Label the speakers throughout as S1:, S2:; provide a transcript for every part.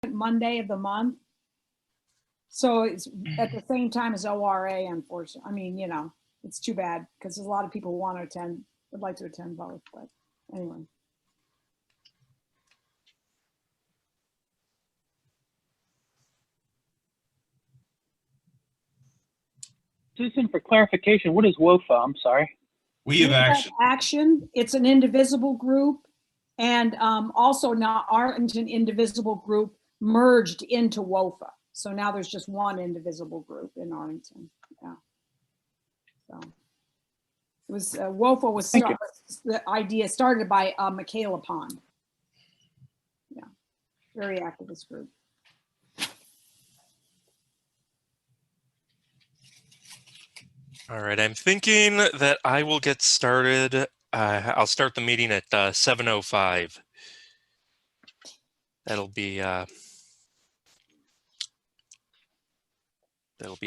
S1: Monday of the month. So it's at the same time as ORA, unfortunately. I mean, it's too bad because there's a lot of people who want to attend, would like to attend both, but anyway.
S2: Susan, for clarification, what is WOFA? I'm sorry.
S3: We have action.
S1: Action. It's an indivisible group, and also now Arlington Indivisible Group merged into WOFA. So now there's just one indivisible group in Arlington. Yeah. So it was WOFA was the idea started by Michaela Pond. Yeah, very activist group.
S4: All right, I'm thinking that I will get started. I'll start the meeting at 7:05. That'll be a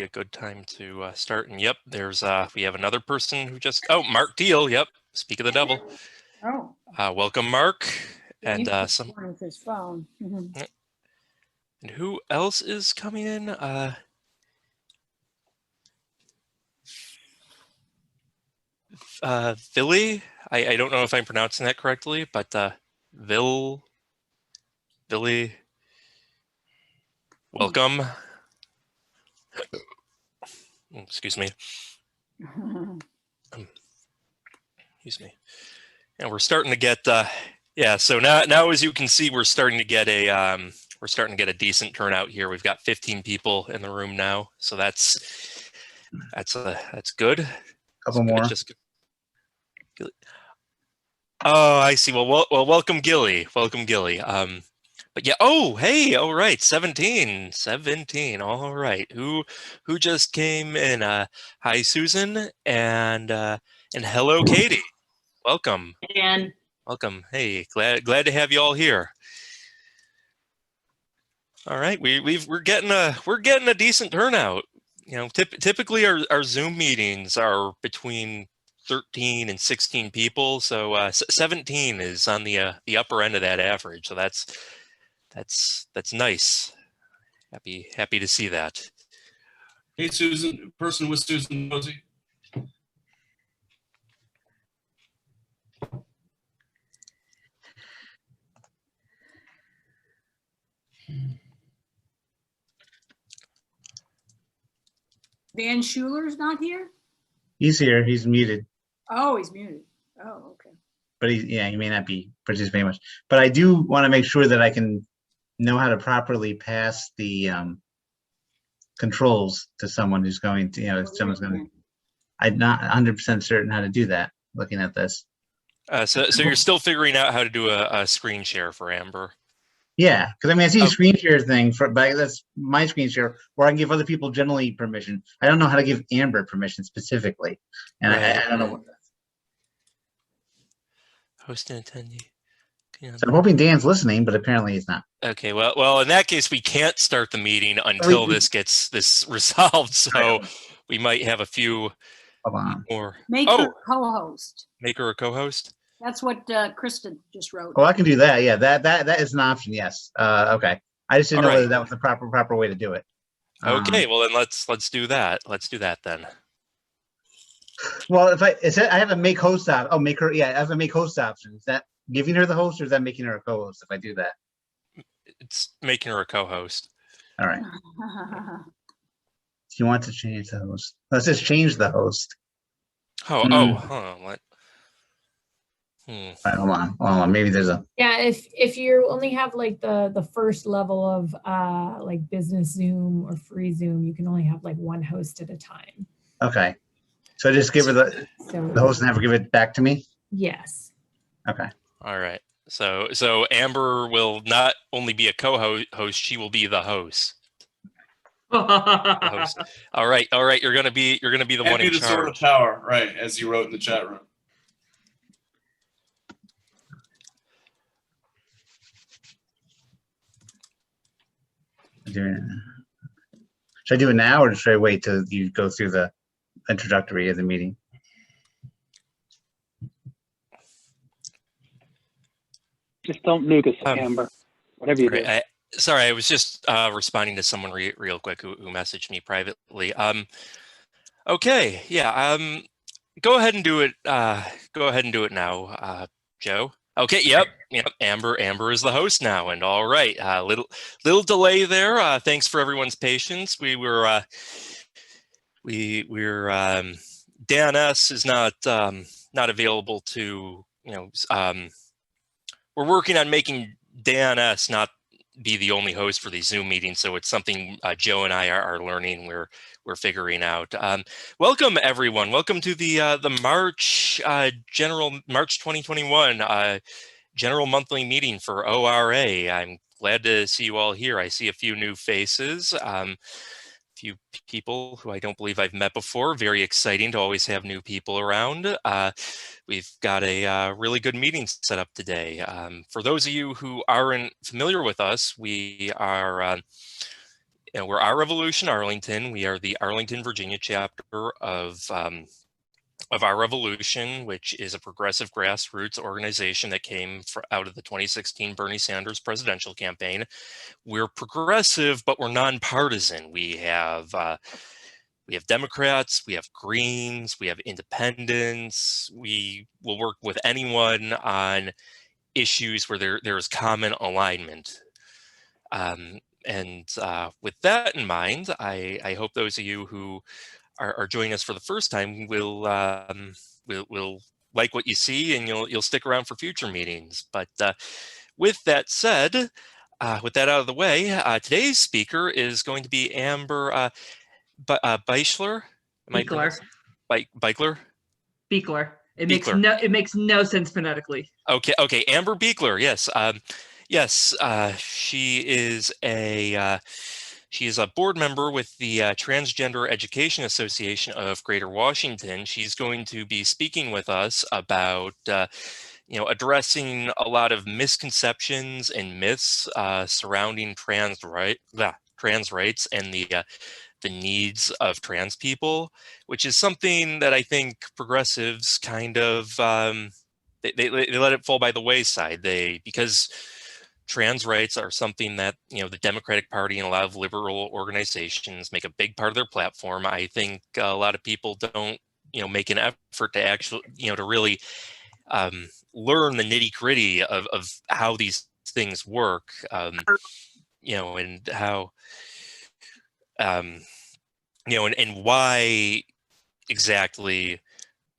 S4: good time to start. And yep, there's we have another person who just Mark Deal. Yep, speak of the devil.
S1: Oh,
S4: welcome, Mark. And
S1: his phone. Mm-hmm.
S4: And who else is coming in? Billy. I don't know if I'm pronouncing that correctly, but Billy. Welcome. Excuse me. Excuse me. And we're starting to get so now as you can see, we're starting to get a decent turnout here. We've got 15 people in the room now, so that's good.
S5: Couple more.
S4: Oh, I see. Well, welcome, Gilly. Welcome, Gilly. But yeah. Oh, hey. All right. 17. All right. Who just came in? Hi, Susan, and hello, Katie. Welcome.
S6: Dan.
S4: Welcome. Hey, glad to have you all here. All right. We're getting a decent turnout. Typically our Zoom meetings are between 13 and 16 people, so 17 is on the upper end of that average. So that's nice. Happy to see that.
S3: Hey, Susan, person with Susan Mosey.
S1: Dan Schuler's not here?
S5: He's here. He's muted.
S1: Oh, he's muted. Oh, okay.
S5: But he may not be participating much. But I do want to make sure that I can know how to properly pass the controls to someone who's going to, if someone's going to. I'm not 100% certain how to do that. Looking at this.
S4: So you're still figuring out how to do a screen share for Amber.
S5: Yeah, because I see a screen share thing but that's my screen share, where I can give other people generally permission. I don't know how to give Amber permission specifically, and right. I don't know what that's.
S4: Host and attendee.
S5: So I'm hoping Dan's listening, but apparently he's not.
S4: Okay, well, in that case, we can't start the meeting until this gets resolved. So we might have a few more.
S1: Make her a co-host.
S4: Make her a co-host.
S1: That's what Kristen just wrote.
S5: Oh, I can do that. Yeah, that is an option. Yes. Okay. I just didn't know whether that was the proper way to do it.
S4: Okay. Well, then let's do that. Let's do that then.
S5: Well, if I have a make host option. Oh, make her. Yeah, I have a make host option. Is that giving her the host, or is that making her a co-host? If I do that,
S4: it's making her a co-host.
S5: All right. Do you want to change the host? Let's just change the host.
S4: Hold on. What?
S5: All right, hold on. Maybe there's a.
S6: Yeah, if you only have like the first level of like business Zoom or free Zoom, you can only have like one host at a time.
S5: Okay. So just give her the host and have her give it back to me?
S6: Yes.
S5: Okay.
S4: All right. So Amber will not only be a co-host, she will be the host. All right. You're gonna be the one in charge.
S3: Sword of power, right? As you wrote in the chat room.
S5: Should I do it now, or should I wait till you go through the introductory of the meeting?
S2: Just don't nuke us, Amber. Whatever you do.
S4: Sorry, I was just responding to someone real quick who messaged me privately. Okay, yeah. Go ahead and do it. Go ahead and do it now, Joe. Okay. Yep. Amber is the host now, and all right. Little delay there. Thanks for everyone's patience. We're Dan S is not available to we're working on making Dan S not be the only host for these Zoom meetings, so it's something Joe and I are learning. We're figuring out. Welcome everyone. Welcome to the March March 2021 general monthly meeting for ORA. I'm glad to see you all here. I see a few new faces. Few people who I don't believe I've met before. Very exciting to always have new people around. We've got a really good meeting set up today. For those of you who aren't familiar with us, we are we're Our Revolution Arlington. We are the Arlington, Virginia chapter of Our Revolution, which is a progressive grassroots organization that came out of the 2016 Bernie Sanders presidential campaign. We're progressive, but we're nonpartisan. We have Democrats, we have Greens, we have independents. We will work with anyone on issues where there is common alignment. With that in mind, I hope those of you who are joining us for the first time will like what you see, and you'll stick around for future meetings. But with that said, with that out of the way, today's speaker is going to be Amber Beischler. Beikler.
S7: Beekler. It makes no sense phonetically.
S4: Okay. Amber Beekler. Yes. Yes. She is a board member with the Transgender Education Association of Greater Washington. She's going to be speaking with us about addressing a lot of misconceptions and myths surrounding trans rights and the needs of trans people, which is something that I think progressives kind of they let it fall by the wayside. Because trans rights are something that the Democratic Party and a lot of liberal organizations make a big part of their platform. I think a lot of people don't make an effort to actually to really learn the nitty-gritty of how these things work, and how and why exactly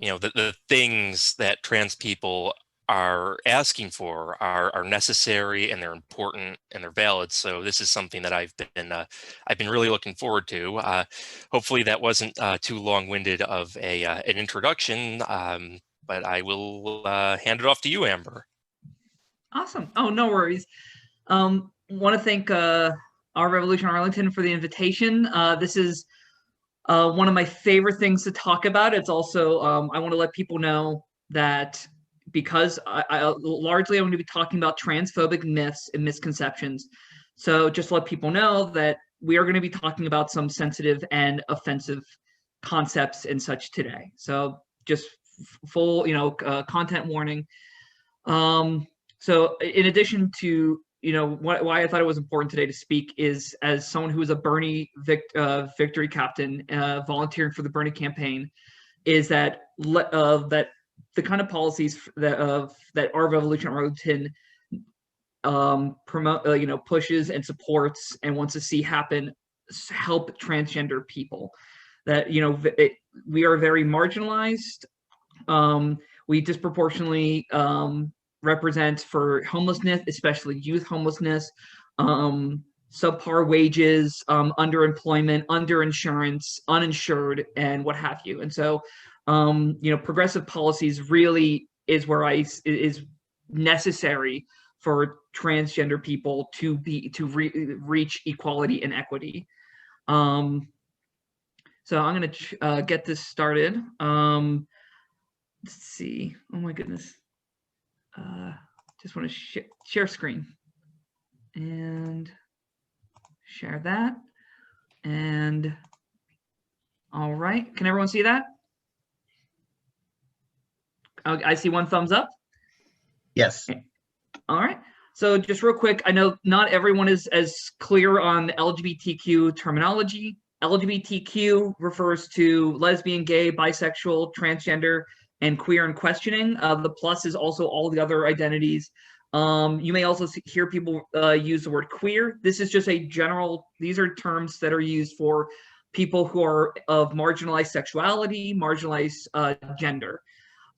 S4: the things that trans people are asking for are necessary, and they're important, and they're valid. So this is something that I've been really looking forward to. Hopefully that wasn't too long-winded of an introduction, but I will hand it off to you, Amber.
S7: Awesome. Oh, no worries. Want to thank Our Revolution Arlington for the invitation. This is one of my favorite things to talk about. It's also I want to let people know that because I'm going to be talking about transphobic myths and misconceptions. So just let people know that we are going to be talking about some sensitive and offensive concepts and such today. So just full, content warning. So in addition to, why I thought it was important today to speak is as someone who is a Bernie victory captain, volunteering for the Bernie campaign, is that the kind of policies that Our Revolution Arlington promote, pushes and supports and wants to see happen, help transgender people. That we are very marginalized. We disproportionately represent for homelessness, especially youth homelessness, subpar wages, underemployment, underinsurance, uninsured, and what have you. And so progressive policies really is where is necessary for transgender people to reach equality and equity. So I'm going to get this started. Let's see. Oh my goodness. Just want to share screen and share that. And all right, can everyone see that? I see one thumbs up.
S5: Yes.
S7: All right. So just real quick, I know not everyone is as clear on LGBTQ terminology. LGBTQ refers to lesbian, gay, bisexual, transgender, and queer and questioning. The plus is also all the other identities. You may also hear people use the word queer. This is just a general, these are terms that are used for people who are of marginalized sexuality, marginalized gender.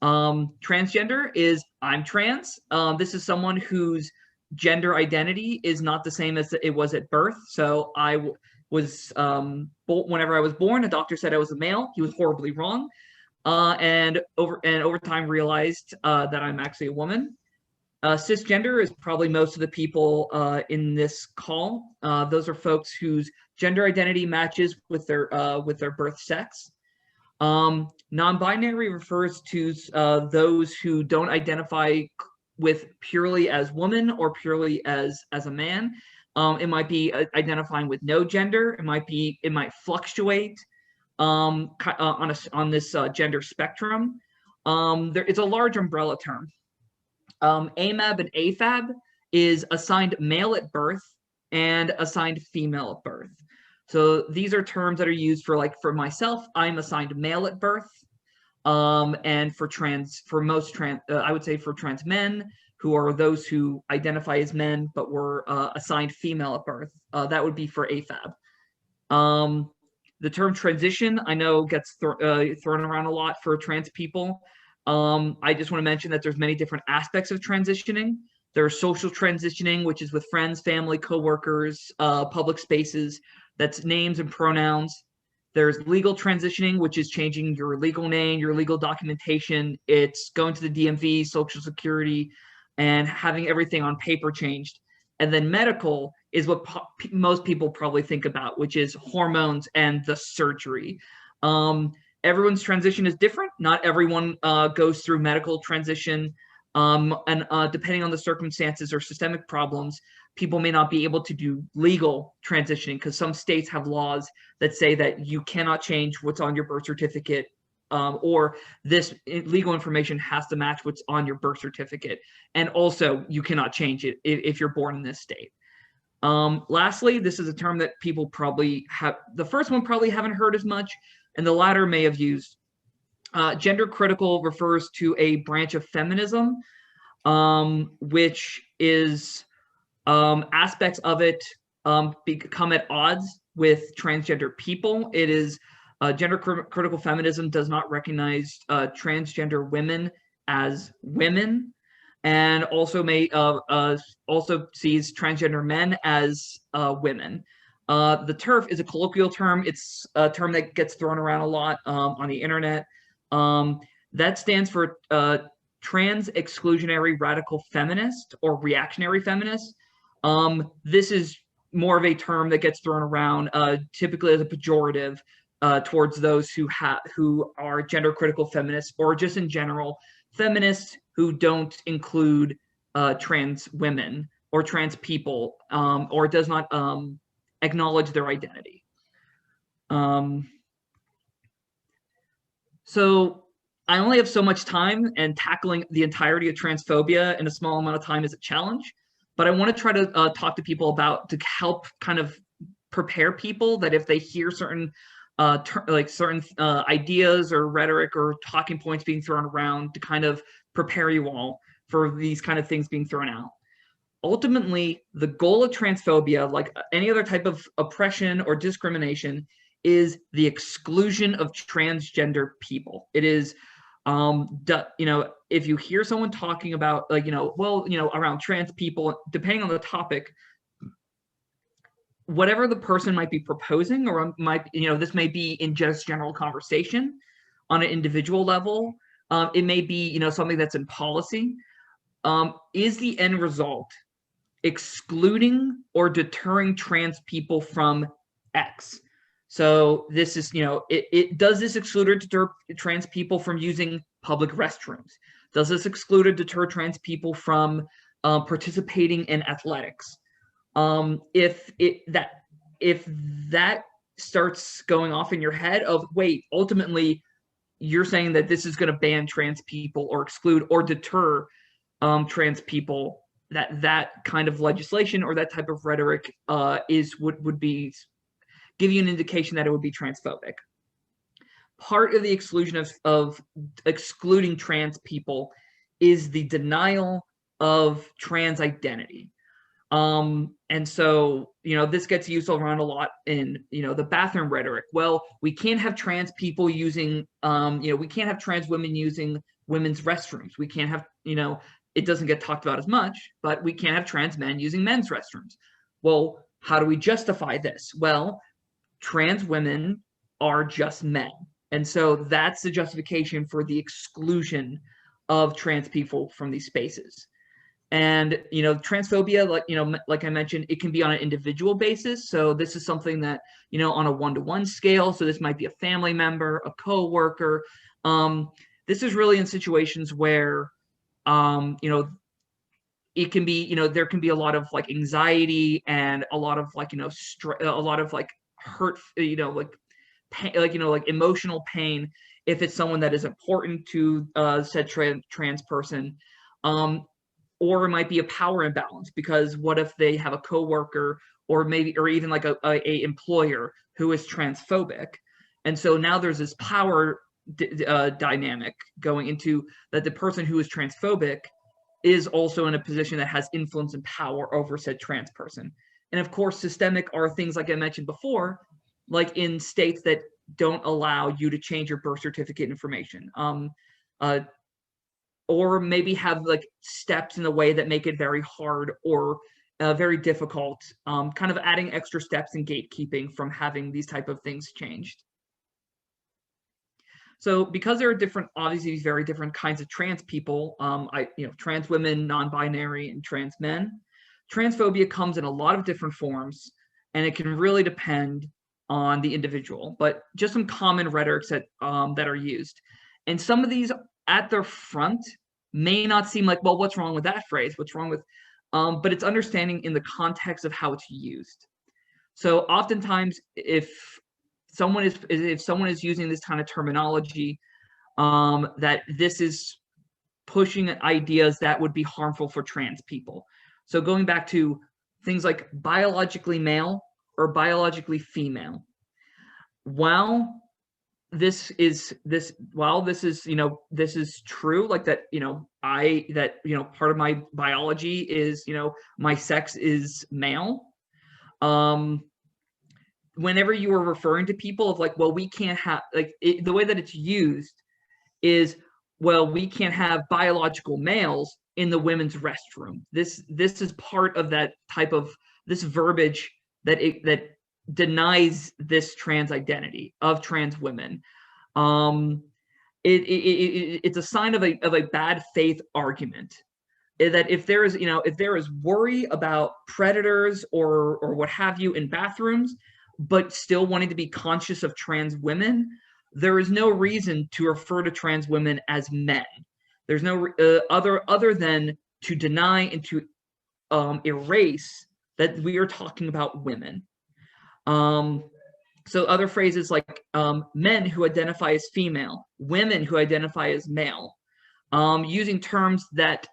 S7: Transgender is I'm trans. This is someone whose gender identity is not the same as it was at birth. So I was, whenever I was born, a doctor said I was a male. He was horribly wrong. And over time realized that I'm actually a woman. Cisgender is probably most of the people in this call. Those are folks whose gender identity matches with their birth sex. Non-binary refers to those who don't identify with purely as woman or purely as a man. It might be identifying with no gender. It might fluctuate on this gender spectrum. It's a large umbrella term. AMAB and AFAB is assigned male at birth and assigned female at birth. So these are terms that are used for, like, for myself, I'm assigned male at birth. And for most trans, I would say for trans men, who are those who identify as men but were assigned female at birth, that would be for AFAB. The term transition, I know, gets thrown around a lot for trans people. I just want to mention that there's many different aspects of transitioning. There's social transitioning, which is with friends, family, coworkers, public spaces. That's names and pronouns. There's legal transitioning, which is changing your legal name, your legal documentation. It's going to the DMV, Social Security, and having everything on paper changed. And then medical is what most people probably think about, which is hormones and the surgery. Everyone's transition is different. Not everyone goes through medical transition. And depending on the circumstances or systemic problems, people may not be able to do legal transitioning because some states have laws that say that you cannot change what's on your birth certificate, or this legal information has to match what's on your birth certificate. And also you cannot change it if you're born in this state. Lastly, this is a term that people probably have, the first one probably haven't heard as much, and the latter may have used. Gender critical refers to a branch of feminism, which is aspects of it become at odds with transgender people. It is gender critical feminism does not recognize transgender women as women, and also also sees transgender men as women. The TERF is a colloquial term. It's a term that gets thrown around a lot on the internet. That stands for trans exclusionary radical feminist or reactionary feminist. This is more of a term that gets thrown around typically as a pejorative towards those who are gender critical feminists, or just in general feminists who don't include trans women or trans people, or does not acknowledge their identity. So I only have so much time, and tackling the entirety of transphobia in a small amount of time is a challenge, but I want to try to talk to people to help kind of prepare people that if they hear certain ideas or rhetoric or talking points being thrown around, to kind of prepare you all for these kind of things being thrown out. Ultimately, the goal of transphobia, like any other type of oppression or discrimination, is the exclusion of transgender people. It is, if you hear someone talking about around trans people, depending on the topic, whatever the person might be proposing, or this may be in just general conversation on an individual level. It may be, something that's in policy. Is the end result excluding or deterring trans people from X? So this is, does this exclude or deter trans people from using public restrooms? Does this exclude or deter trans people from participating in athletics? If that starts going off in your head of, wait, ultimately you're saying that this is going to ban trans people or exclude or deter trans people, that kind of legislation or that type of rhetoric would be give you an indication that it would be transphobic. Part of the exclusion of excluding trans people is the denial of trans identity. And so, this gets used around a lot in, the bathroom rhetoric. Well, we can't have trans people using, we can't have trans women using women's restrooms. We can't have, it doesn't get talked about as much, but we can't have trans men using men's restrooms. Well, how do we justify this? Well, trans women are just men. And so that's the justification for the exclusion of trans people from these spaces. And, transphobia, like I mentioned, it can be on an individual basis. So this is something that, on a one-to-one scale. So this might be a family member, a coworker. This is really in situations where, it can be, there can be a lot of like anxiety and a lot of like, a lot of like hurt, pain, like emotional pain if it's someone that is important to said trans person. Or it might be a power imbalance, because what if they have a coworker or even like a employer who is transphobic, and so now there's this power dynamic going into that the person who is transphobic is also in a position that has influence and power over said trans person. And of course, systemic are things like I mentioned before, like in states that don't allow you to change your birth certificate information. Or maybe have like steps in the way that make it very hard or very difficult, kind of adding extra steps in gatekeeping from having these type of things changed. So because there are obviously these very different kinds of trans people, trans women, non-binary, and trans men, transphobia comes in a lot of different forms, and it can really depend on the individual. But just some common rhetorics that are used. And some of these at their front may not seem like, well, what's wrong with that phrase? What's wrong with, but it's understanding in the context of how it's used. So oftentimes if someone is using this kind of terminology, that this is pushing ideas that would be harmful for trans people. So going back to things like biologically male or biologically female, while this is true, like that, part of my biology is, my sex is male. Whenever you are referring to people of like, well, we can't have, the way that it's used is, well, we can't have biological males in the women's restroom. This is part of that type of this verbiage that denies this trans identity of trans women. It's a sign of a bad faith argument, that if there is worry about predators or what have you in bathrooms, but still wanting to be conscious of trans women, there is no reason to refer to trans women as men. There's no other than to deny and to erase that we are talking about women. So other phrases like men who identify as female, women who identify as male, using terms that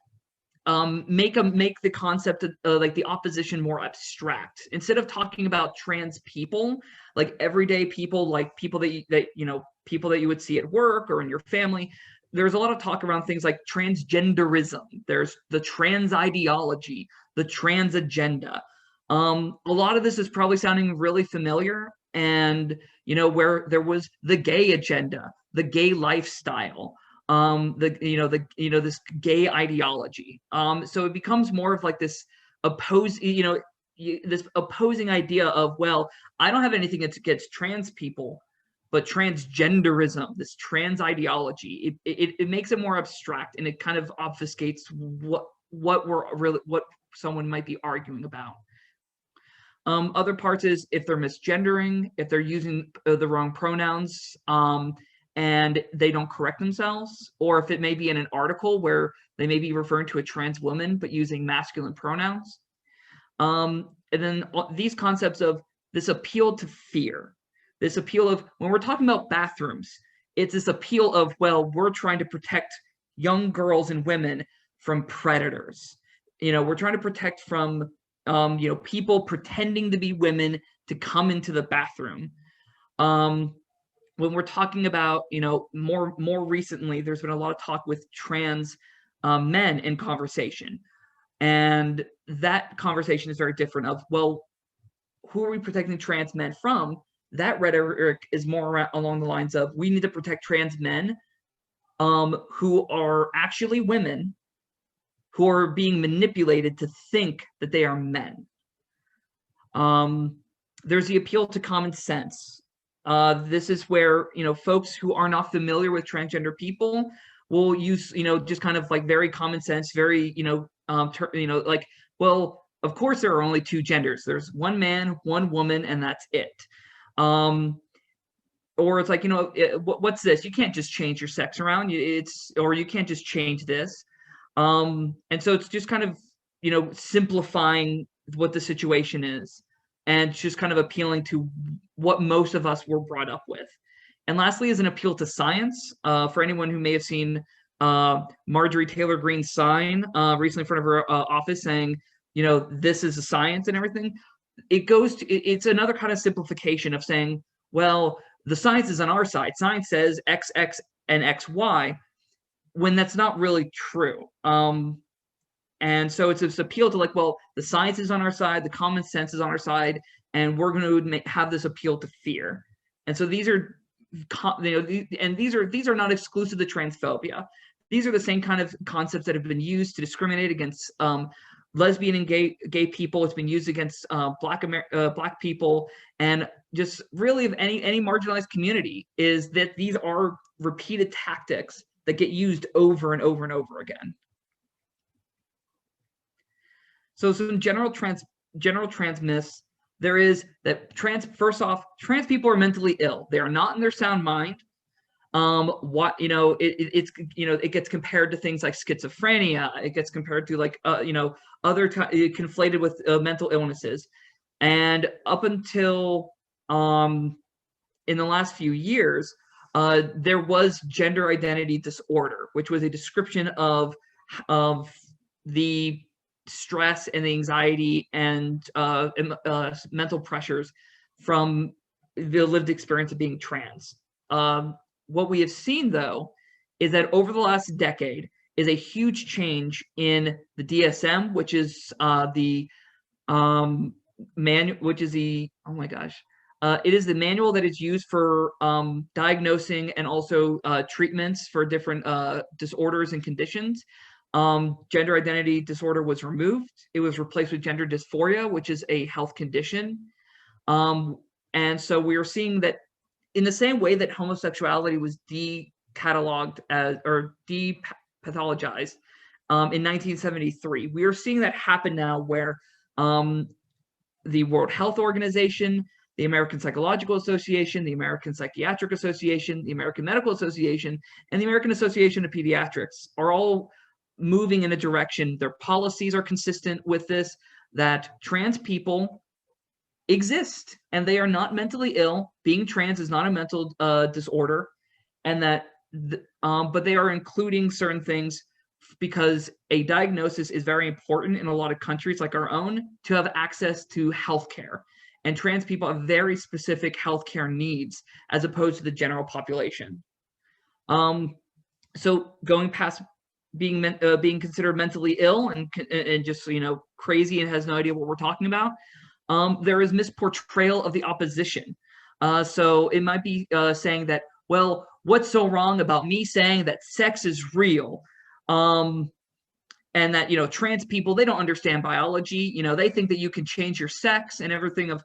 S7: make the concept of like the opposition more abstract. Instead of talking about trans people, like everyday people, like people that you would see at work or in your family, there's a lot of talk around things like transgenderism. There's the trans ideology, the trans agenda. A lot of this is probably sounding really familiar, and where there was the gay agenda, the gay lifestyle, this gay ideology. So it becomes more of like this this opposing idea of, well, I don't have anything against trans people, but transgenderism, this trans ideology, it makes it more abstract, and it kind of obfuscates what someone might be arguing about. Other parts is if they're misgendering, if they're using the wrong pronouns, and they don't correct themselves, or if it may be in an article where they may be referring to a trans woman but using masculine pronouns. And then these concepts of this appeal to fear, this appeal of, when we're talking about bathrooms, it's this appeal of, well, we're trying to protect young girls and women from predators. we're trying to protect from, people pretending to be women to come into the bathroom. When we're talking about, more recently, there's been a lot of talk with trans men in conversation. And that conversation is very different of, well, who are we protecting trans men from? That rhetoric is more along the lines of, we need to protect trans men who are actually women who are being manipulated to think that they are men. There's the appeal to common sense. This is where, folks who are not familiar with transgender people will use, just kind of like very common sense, very, like, well, of course there are only two genders. There's one man, one woman, and that's it. Or it's like, what's this? You can't just change your sex around. Or you can't just change this. And so it's just kind of, simplifying what the situation is, and just kind of appealing to what most of us were brought up with. And lastly is an appeal to science. For anyone who may have seen Marjorie Taylor Greene's sign recently in front of her office saying, this is a science and everything. It's another kind of simplification of saying, well, the science is on our side. Science says X, X, and X, Y, when that's not really true. And so it's this appeal to like, well, the science is on our side, the common sense is on our side, and we're going to have this appeal to fear. And so these are, these are not exclusive to transphobia. These are the same kind of concepts that have been used to discriminate against lesbian and gay people. It's been used against Black people, and just really of any marginalized community, is that these are repeated tactics that get used over and over and over again. So some general trans myths. There is that first off, trans people are mentally ill. They are not in their sound mind. It gets compared to things like schizophrenia. It gets compared to like conflated with mental illnesses. And up until in the last few years, there was gender identity disorder, which was a description of the stress and the anxiety and mental pressures from the lived experience of being trans. What we have seen, though, is that over the last decade is a huge change in the DSM, which is it is the manual that is used for diagnosing and also treatments for different disorders and conditions. Gender identity disorder was removed. It was replaced with gender dysphoria, which is a health condition. And so we are seeing that in the same way that homosexuality was decatalogued as, or depathologized in 1973, we are seeing that happen now where the World Health Organization, the American Psychological Association, the American Psychiatric Association, the American Medical Association, and the American Association of Pediatrics are all moving in a direction. Their policies are consistent with this, that trans people exist and they are not mentally ill. Being trans is not a mental disorder, and that but they are including certain things because a diagnosis is very important in a lot of countries like our own to have access to healthcare, and trans people have very specific healthcare needs as opposed to the general population. So going past being considered mentally ill and just crazy and has no idea what we're talking about, there is misportrayal of the opposition. So it might be saying that, well, what's so wrong about me saying that sex is real, and that trans people, they don't understand biology. They think that you can change your sex and everything.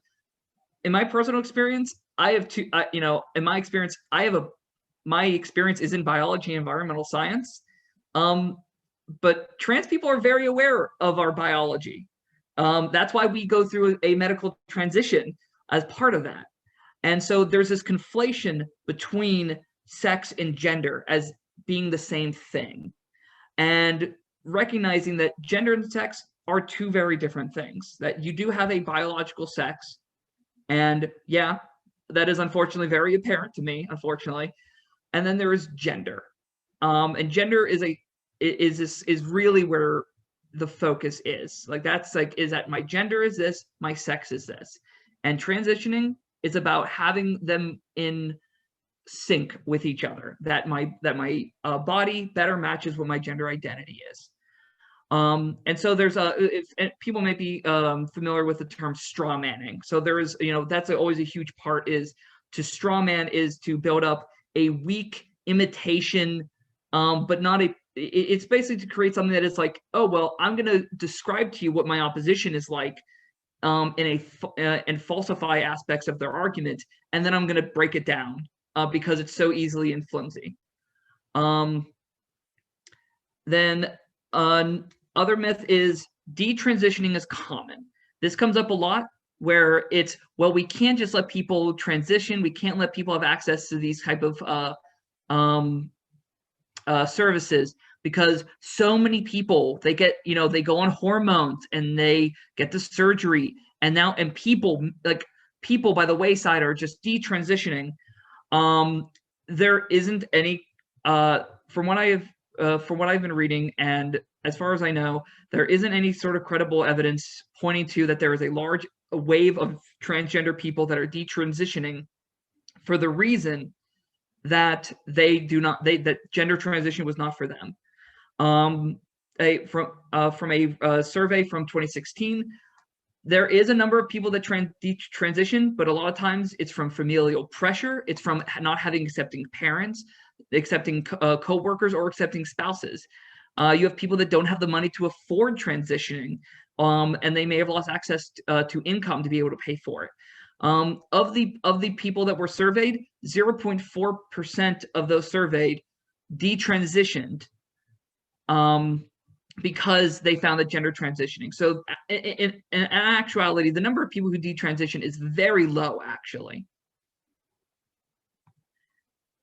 S7: In my personal experience, I have two. In my experience, my experience is in biology and environmental science. But trans people are very aware of our biology. That's why we go through a medical transition as part of that. And so there's this conflation between sex and gender as being the same thing, and recognizing that gender and sex are two very different things, that you do have a biological sex. And yeah, that is unfortunately very apparent to me, unfortunately. And then there is gender. And gender is really where the focus is. Like that's like, is that my gender is this, my sex is this. And transitioning is about having them in sync with each other, that my body better matches what my gender identity is. And so there's people might be familiar with the term straw manning. So there is, that's always a huge part, is to straw man is to build up a weak imitation, but not it's basically to create something that is like, oh, well, I'm going to describe to you what my opposition is like, and falsify aspects of their argument. And then I'm going to break it down because it's so easily and flimsy. Then other myth is detransitioning is common. This comes up a lot where it's, well, we can't just let people transition. We can't let people have access to these type of services because so many people, they get, they go on hormones and they get the surgery, and people by the wayside are just detransitioning. There isn't any, from what I've been reading, and as far as I know, there isn't any sort of credible evidence pointing to that there is a large wave of transgender people that are detransitioning for the reason that that gender transition was not for them. From a survey from 2016, there is a number of people that transition, but a lot of times it's from familial pressure. It's from not having accepting parents, accepting co-workers, or accepting spouses. You have people that don't have the money to afford transitioning, and they may have lost access to income to be able to pay for it. Of the people that were surveyed, 0.4% of those surveyed detransitioned because they found that gender transitioning. So in actuality, the number of people who detransition is very low, actually.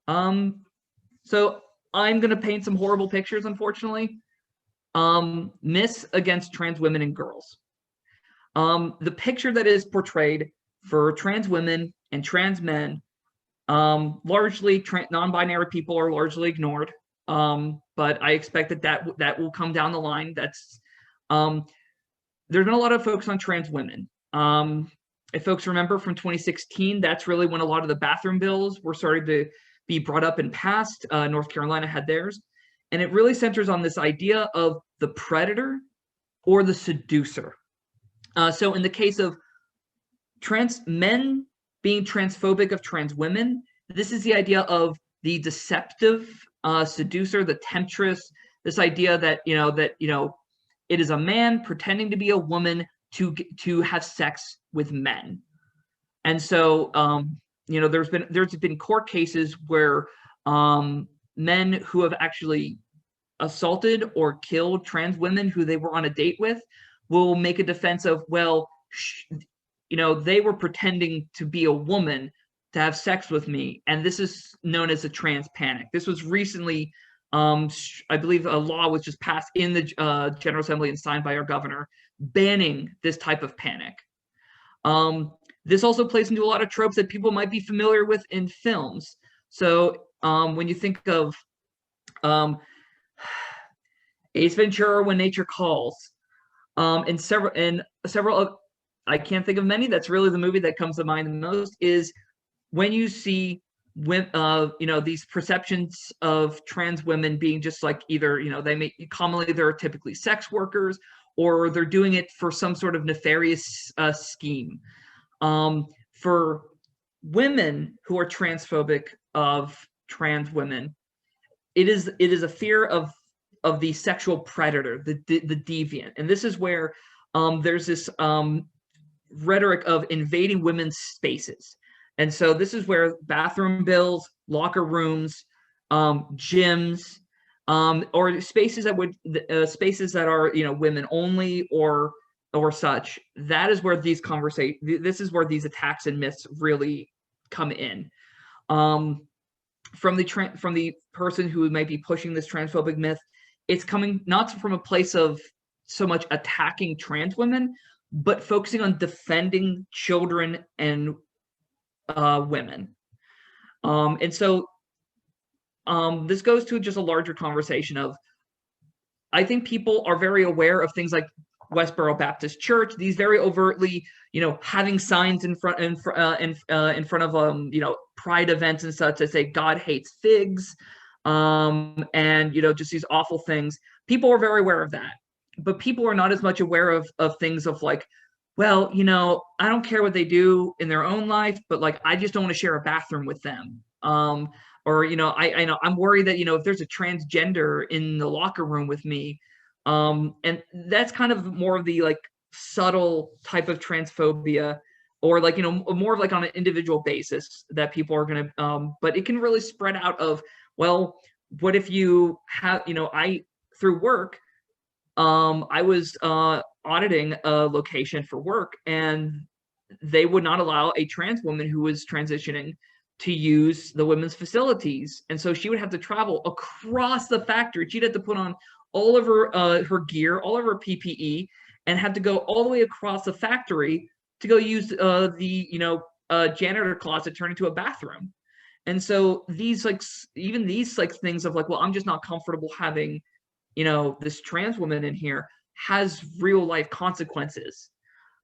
S7: So I'm going to paint some horrible pictures, unfortunately. Myths against trans women and girls. The picture that is portrayed for trans women and trans men, largely non-binary people are largely ignored. But I expect that will come down the line. That's there's been a lot of focus on trans women. If folks remember from 2016, that's really when a lot of the bathroom bills were starting to be brought up and passed. North Carolina had theirs. And it really centers on this idea of the predator or the seducer. So in the case of trans men being transphobic of trans women, this is the idea of the deceptive seducer, the temptress, this idea that, it is a man pretending to be a woman to have sex with men. And so, there's been court cases where men who have actually assaulted or killed trans women who they were on a date with will make a defense of, well, they were pretending to be a woman to have sex with me. And this is known as a trans panic. This was recently, I believe a law was just passed in the General Assembly and signed by our governor, banning this type of panic. This also plays into a lot of tropes that people might be familiar with in films. So when you think of Ace Ventura, When Nature Calls, and several of, I can't think of many, that's really the movie that comes to mind the most, is when you see these perceptions of trans women being just like either, they're typically sex workers, or they're doing it for some sort of nefarious scheme. For women who are transphobic of trans women, it is a fear of the sexual predator, the deviant. And this is where there's this rhetoric of invading women's spaces. And so this is where bathroom bills, locker rooms, gyms, or spaces that are women only or such. That is where these this is where these attacks and myths really come in. From the person who might be pushing this transphobic myth, it's coming not from a place of so much attacking trans women, but focusing on defending children and women. And so this goes to just a larger conversation of I think people are very aware of things like Westboro Baptist Church, these very overtly, having signs in front of pride events and such that say God hates figs, and just these awful things. People are very aware of that, but people are not as much aware of things of like, well, I don't care what they do in their own life, but like I just don't want to share a bathroom with them. Or I know I'm worried that if there's a transgender in the locker room with me, and that's kind of more of the like subtle type of transphobia, or like more of like on an individual basis that people are going to but it can really spread out of, well, what if you have I through work I was auditing a location for work, and they would not allow a trans woman who was transitioning to use the women's facilities, and so she would have to travel across the factory. She'd have to put on all of her gear, all of her PPE, and had to go all the way across the factory to go use the janitor closet turned into a bathroom. And so these even these things of like, well, I'm just not comfortable having this trans woman in here, has real life consequences.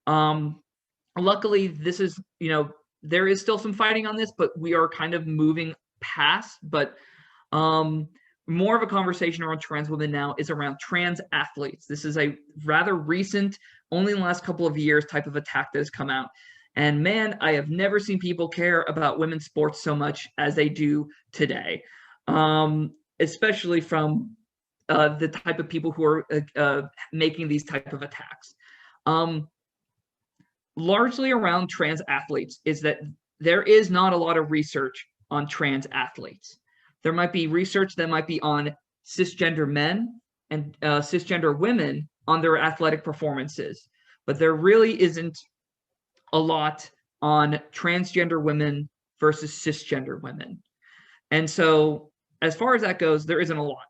S7: Luckily, this is there is still some fighting on this, but we are kind of moving past. But more of a conversation around trans women now is around trans athletes. This is a rather recent, only in the last couple of years, type of attack that has come out. And man, I have never seen people care about women's sports so much as they do today, especially from the type of people who are making these type of attacks. Largely around trans athletes is that there is not a lot of research on trans athletes. There might be research that might be on cisgender men and cisgender women on their athletic performances, but there really isn't a lot on transgender women versus cisgender women. And so as far as that goes, there isn't a lot.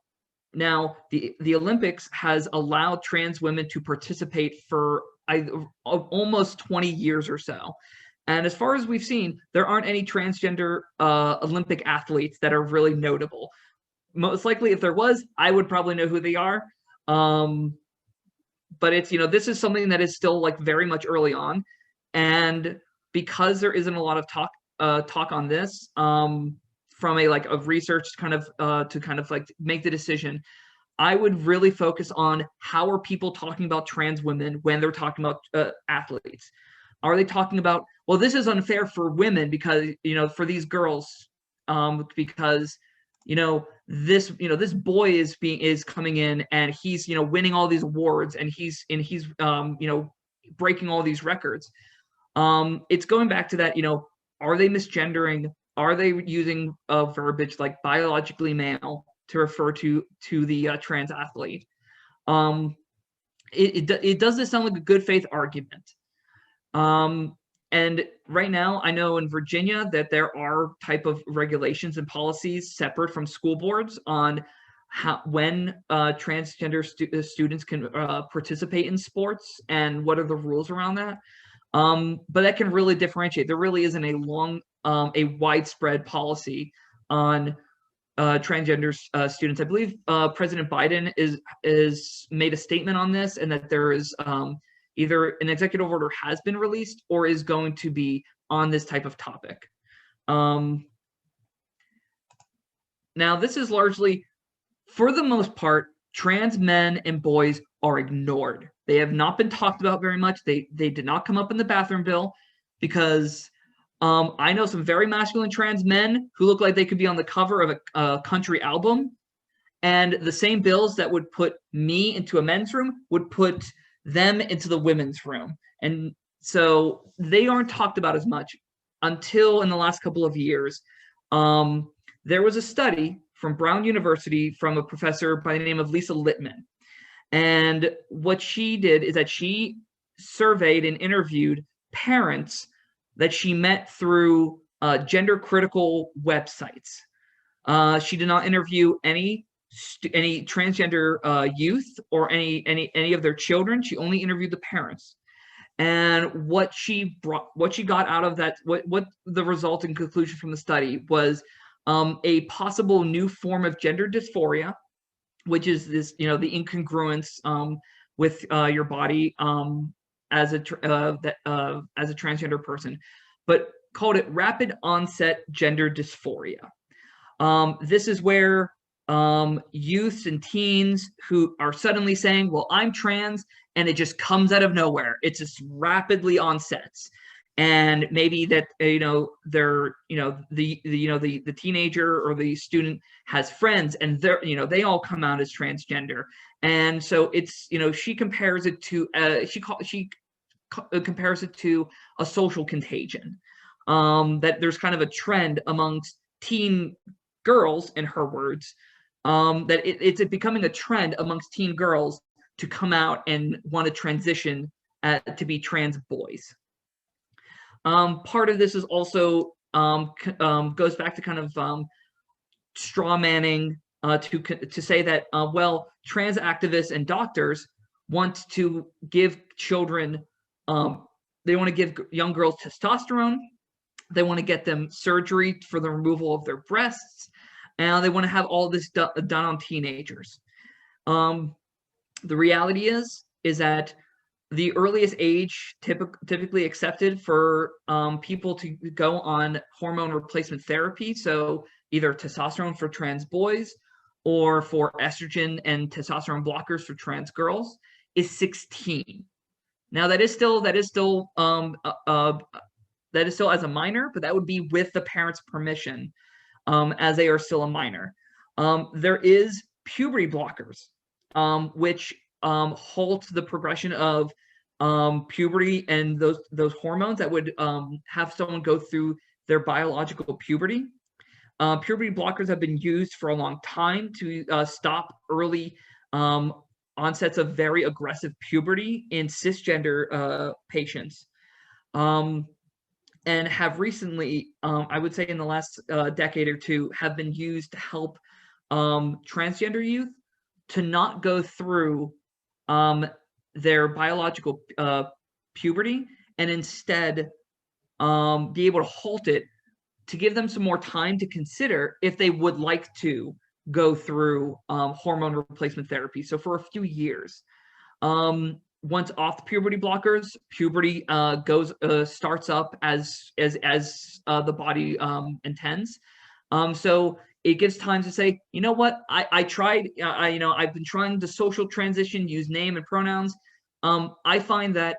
S7: Now, the Olympics has allowed trans women to participate for almost 20 years or so. And as far as we've seen, there aren't any transgender Olympic athletes that are really notable. Most likely, if there was, I would probably know who they are. But it's, this is something that is still like very much early on. And because there isn't a lot of talk on this, from a research kind of to kind of like make the decision, I would really focus on how are people talking about trans women when they're talking about athletes. Are they talking about, well, this is unfair for women because for these girls, because this boy is coming in and he's winning all these awards and he's breaking all these records. It's going back to that, are they misgendering? Are they using verbiage like biologically male to refer to the trans athlete? It doesn't sound like a good faith argument. And right now, I know in Virginia that there are type of regulations and policies separate from school boards on when transgender students can participate in sports and what are the rules around that. But that can really differentiate. There really isn't a widespread policy on transgender students. I believe President Biden is made a statement on this, and that there is either an executive order has been released or is going to be on this type of topic. Now, this is largely, for the most part, trans men and boys are ignored. They have not been talked about very much. They did not come up in the bathroom bill because I know some very masculine trans men who look like they could be on the cover of a country album, and the same bills that would put me into a men's room would put them into the women's room. And so they aren't talked about as much until in the last couple of years. There was a study from Brown University from a professor by the name of Lisa Littman. And what she did is that she surveyed and interviewed parents that she met through gender critical websites. She did not interview any transgender youth or any of their children. She only interviewed the parents. And what she got out of that, what the resulting conclusion from the study was, a possible new form of gender dysphoria which is this, the incongruence with your body as a transgender person, but called it rapid onset gender dysphoria. This is where youths and teens who are suddenly saying, well, I'm trans, and it just comes out of nowhere. It just rapidly onsets. And maybe that, they're, the teenager or the student has friends, and they're, they all come out as transgender. And so it's, she compares it to, compares it to a social contagion. That there's kind of a trend amongst teen girls, in her words, that it's becoming a trend amongst teen girls to come out and want to transition to be trans boys. Part of this is also goes back to kind of straw manning to say that, well, trans activists and doctors want to give children, they want to give young girls testosterone. They want to get them surgery for the removal of their breasts, and they want to have all this done on teenagers. The reality is that the earliest age typically accepted for people to go on hormone replacement therapy, so either testosterone for trans boys or for estrogen and testosterone blockers for trans girls, is 16. Now that is still as a minor, but that would be with the parents' permission, as they are still a minor. There is puberty blockers, which halt the progression of puberty and those hormones that would have someone go through their biological puberty. Puberty blockers have been used for a long time to stop early onsets of very aggressive puberty in cisgender patients. And have recently, I would say in the last decade or two, have been used to help transgender youth to not go through their biological puberty, and instead be able to halt it, to give them some more time to consider if they would like to go through hormone replacement therapy. So for a few years. Once off the puberty blockers, puberty starts up as the body intends. So it gives time to say, you know what, I tried, I've been trying to social transition, use name and pronouns. I find that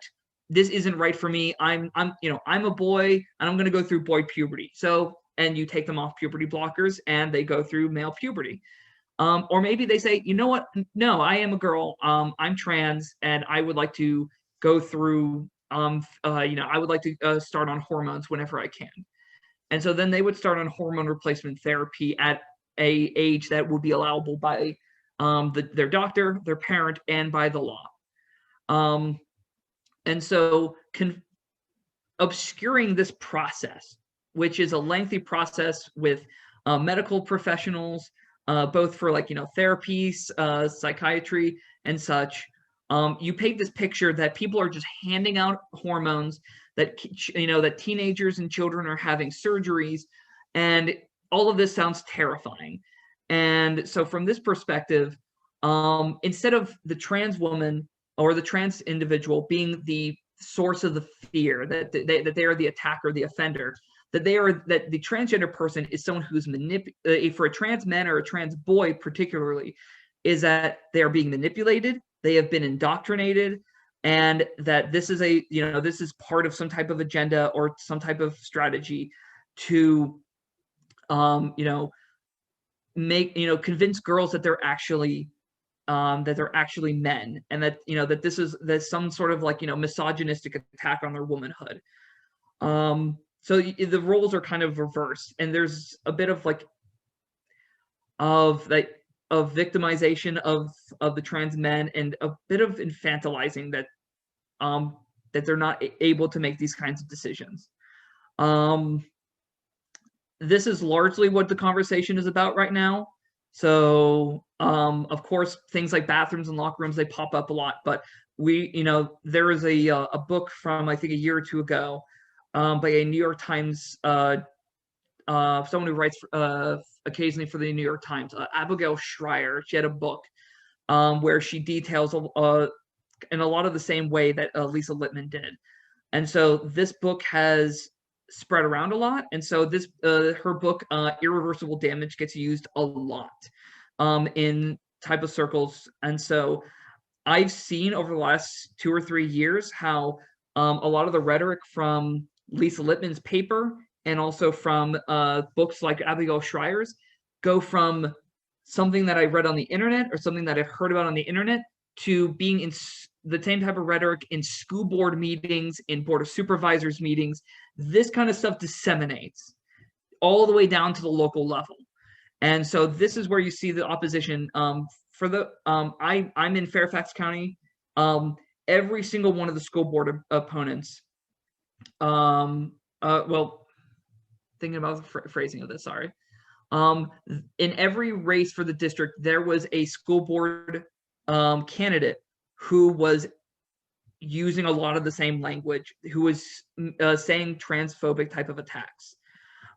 S7: this isn't right for me. I'm a boy, and I'm going to go through boy puberty. So, and you take them off puberty blockers, and they go through male puberty. Or maybe they say, you know what, no, I am a girl, I'm trans, and I would like to go through, I would like to start on hormones whenever I can. And so then they would start on hormone replacement therapy at a age that would be allowable by their doctor, their parent, and by the law. And so obscuring this process, which is a lengthy process with medical professionals, both for therapies, psychiatry, and such. You paint this picture that people are just handing out hormones, that that teenagers and children are having surgeries, and all of this sounds terrifying. And so from this perspective, instead of the trans woman or the trans individual being the source of the fear, that they are the attacker, the offender, that the transgender person is someone who's for a trans man or a trans boy particularly, is that they are being manipulated, they have been indoctrinated, and that this is this is part of some type of agenda or some type of strategy to convince girls that they're actually men, and that that there's some sort of misogynistic attack on their womanhood. So the roles are kind of reversed, and there's a bit of victimization of the trans men, and a bit of infantilizing that they're not able to make these kinds of decisions. This is largely what the conversation is about right now. So of course, things like bathrooms and locker rooms, they pop up a lot, but there is a book from, I think, a year or two ago, by a New York Times, someone who writes occasionally for the New York Times. Abigail Schreier, she had a book where she details in a lot of the same way that Lisa Littman did. And so this book has spread around a lot. And so this her book, Irreversible Damage, gets used a lot in type of circles. And so I've seen over the last 2 or 3 years how a lot of the rhetoric from Lisa Littman's paper and also from books like Abigail Schreier's go from something that I read on the internet or something that I've heard about on the internet to being in the same type of rhetoric in school board meetings, in board of supervisors meetings. This kind of stuff disseminates all the way down to the local level. And so this is where you see the opposition. For the I'm in Fairfax County. Every single one of the school board opponents, well, thinking about the phrasing of this, sorry. In every race for the district, there was a school board candidate who was using a lot of the same language, who was saying transphobic type of attacks.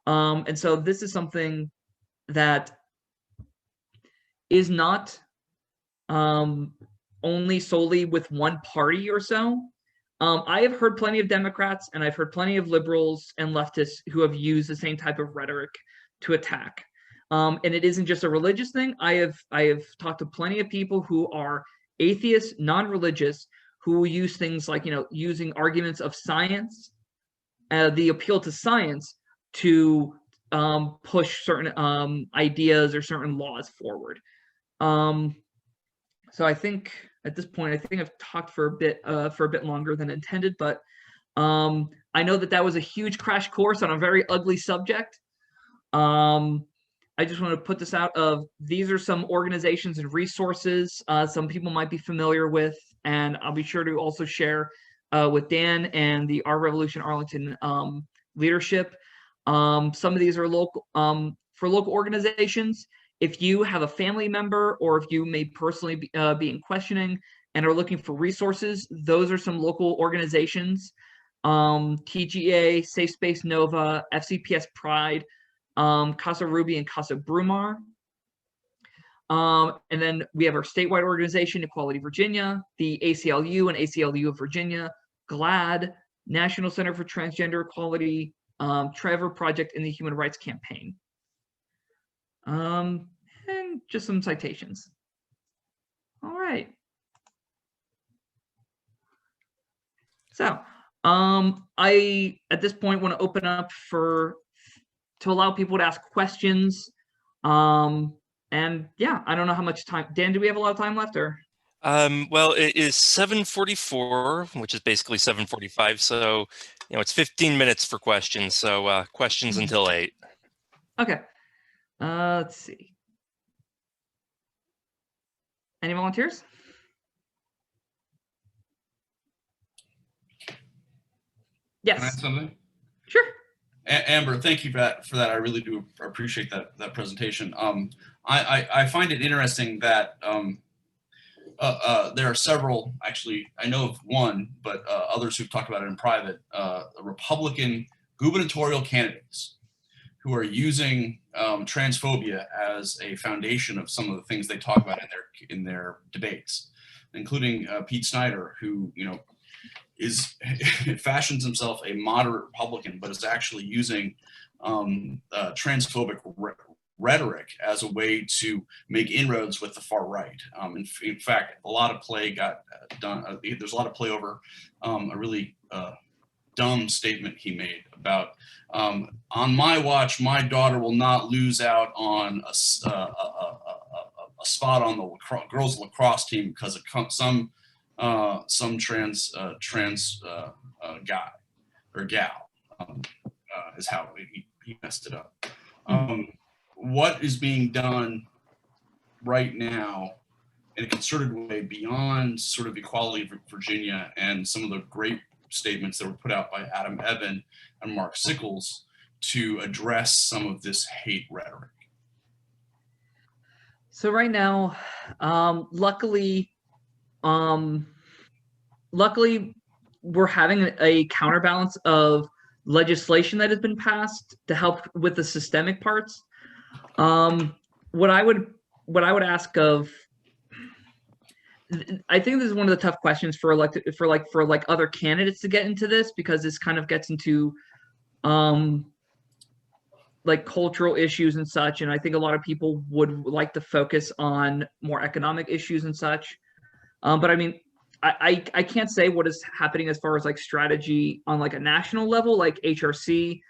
S7: And so this is something that is not only solely with one party or so. I have heard plenty of Democrats and I've heard plenty of liberals and leftists who have used the same type of rhetoric to attack. And it isn't just a religious thing. I have talked to plenty of people who are atheists, non-religious, who use things like, using arguments of science, the appeal to science to push certain ideas or certain laws forward. So I think at this point, I think I've talked for a bit longer than intended, but I know that was a huge crash course on a very ugly subject. I just want to put this out of, these are some organizations and resources some people might be familiar with, and I'll be sure to also share with Dan and the Our Revolution Arlington leadership. Some of these are local for local organizations. If you have a family member or if you may personally be in questioning and are looking for resources, those are some local organizations. TGA, Safe Space Nova, FCPS Pride, Casa Ruby and Casa Brumar. And then we have our statewide organization, Equality Virginia, the ACLU and ACLU of Virginia, GLAAD, National Center for Transgender Equality, Trevor Project, and the Human Rights Campaign. And just some citations. All right. So I, at this point, want to open up to allow people to ask questions. And yeah, I don't know how much time. Dan, do we have a lot of time left, or?
S4: Well, it is 7:44, which is basically 7:45. So, it's 15 minutes for questions. So questions until 8.
S7: Okay. Let's see. Any volunteers? Yes.
S3: Can I add something?
S7: Sure.
S3: Amber, thank you for that. I really do appreciate that presentation. I find it interesting that there are several, actually, I know of one, but others who've talked about it in private, Republican gubernatorial candidates who are using transphobia as a foundation of some of the things they talk about in their debates, including Pete Snyder, who fashions himself a moderate Republican, but is actually using transphobic rhetoric as a way to make inroads with the far right. In fact, a lot of play got done. There's a lot of play over a really dumb statement he made about, on my watch, my daughter will not lose out on a spot on the girls lacrosse team because of some trans guy or gal, is how he messed it up. What is being done right now in a concerted way beyond sort of Equality Virginia and some of the great statements that were put out by Adam Evan and Mark Sickles to address some of this hate rhetoric?
S7: So right now, luckily, we're having a counterbalance of legislation that has been passed to help with the systemic parts. What I would ask of, I think this is one of the tough questions for other candidates to get into this, because this kind of gets into like cultural issues and such, and I think a lot of people would like to focus on more economic issues and such. But I mean, I can't say what is happening as far as like strategy on like a national level, like HRC.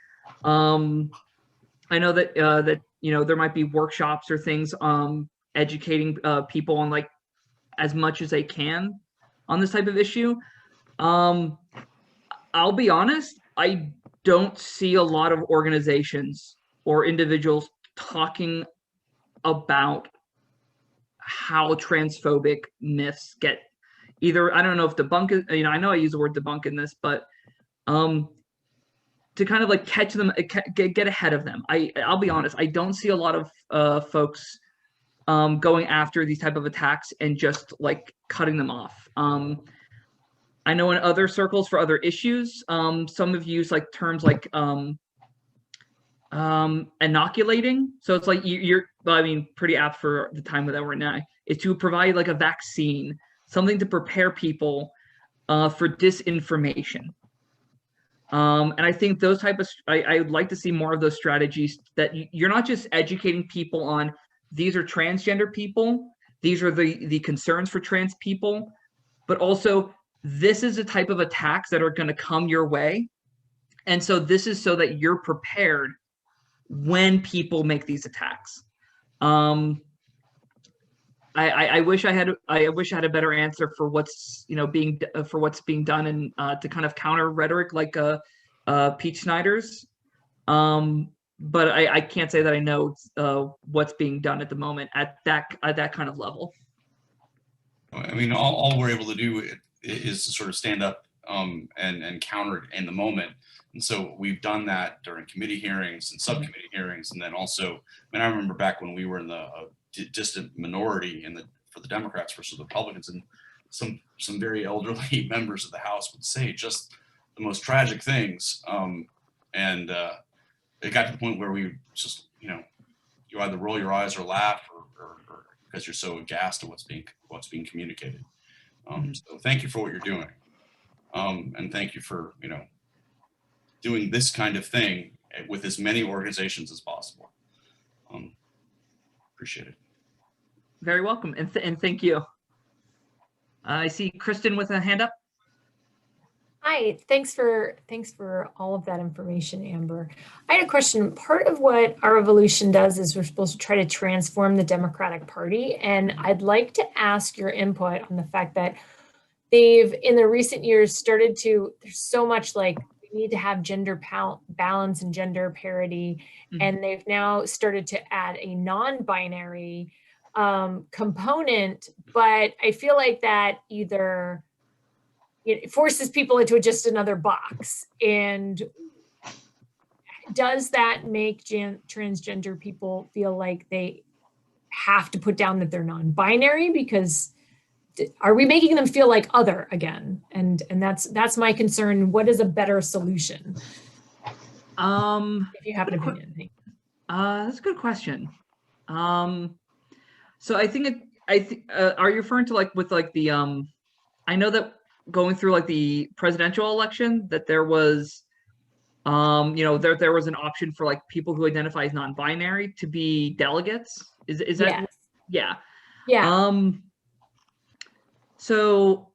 S7: I know that there might be workshops or things educating people on like as much as they can on this type of issue. I'll be honest, I don't see a lot of organizations or individuals talking about how transphobic myths get either, I don't know if debunk is, I know I use the word debunk in this, but to kind of like catch them, get ahead of them. I'll be honest, I don't see a lot of folks going after these type of attacks and just like cutting them off. I know in other circles for other issues, some have used like terms like inoculating. So it's like I mean, pretty apt for the time that we're in now, is to provide like a vaccine, something to prepare people for disinformation. And I think those type of, I would like to see more of those strategies, that you're not just educating people on these are transgender people, these are the concerns for trans people, but also this is the type of attacks that are going to come your way. And so this is so that you're prepared when people make these attacks. I wish I had a better answer for what's being done and to kind of counter rhetoric like Pete Snyder's. But I can't say that I know what's being done at the moment at that kind of level.
S3: I mean, all we're able to do is to sort of stand up and counter it in the moment. And so we've done that during committee hearings and subcommittee hearings. And then also, I mean, I remember back when we were in the distant minority for the Democrats versus the Republicans, and some very elderly members of the House would say just the most tragic things. And it got to the point where we just, you either roll your eyes or laugh or because you're so aghast at what's being communicated. So thank you for what you're doing. And thank you for, doing this kind of thing with as many organizations as possible. Appreciate it.
S7: Very welcome, and thank you. I see Kristen with a hand up.
S6: Hi, thanks for all of that information, Amber. I had a question. Part of what Our Revolution does is we're supposed to try to transform the Democratic Party, and I'd like to ask your input on the fact that they've, in the recent years, started to, there's so much like, we need to have gender balance and gender parity, and they've now started to add a non-binary component, but I feel like that either it forces people into just another box. And does that make transgender people feel like they have to put down that they're non-binary? Because are we making them feel like other again? And that's my concern. What is a better solution? If you have an opinion.
S7: That's a good question. So I think are you referring to like with like the I know that going through like the presidential election that there was there was an option for like people who identify as non-binary to be delegates. Is that?
S6: Yes.
S7: Yeah. So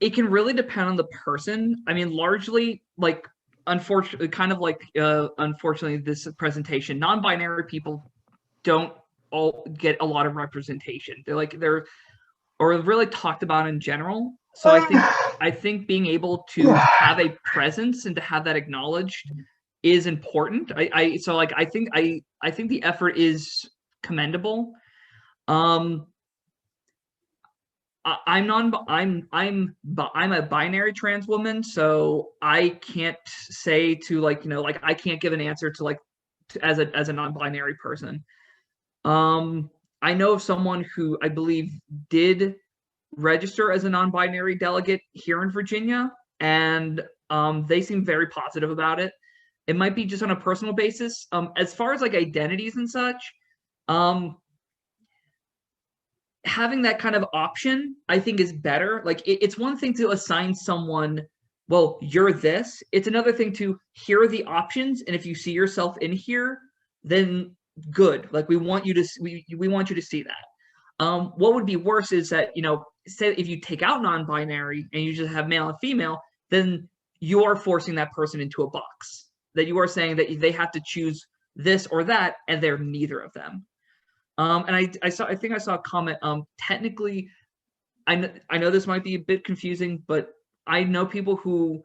S7: it can really depend on the person. I mean, largely like unfortunately this presentation, non-binary people don't all get a lot of representation. They're really talked about in general. So I think being able to have a presence and to have that acknowledged is important. I think the effort is commendable. I'm a binary trans woman, so I can't say to I can't give an answer to as a non-binary person. I know of someone who I believe did register as a non-binary delegate here in Virginia, and they seem very positive about it. it might be just on a personal basis. As far as like identities and such, having that kind of option, I think, is better. Like it's one thing to assign someone, well, you're this. It's another thing to here are the options, and if you see yourself in here, then good. Like we want you to we want you to see that. What would be worse is that, you know, say if you take out non-binary and you just have male and female, then you are forcing that person into a box. That you are saying that they have to choose this or that, and they're neither of them. And I think I saw a comment. Technically, I know this might be a bit confusing, but I know people who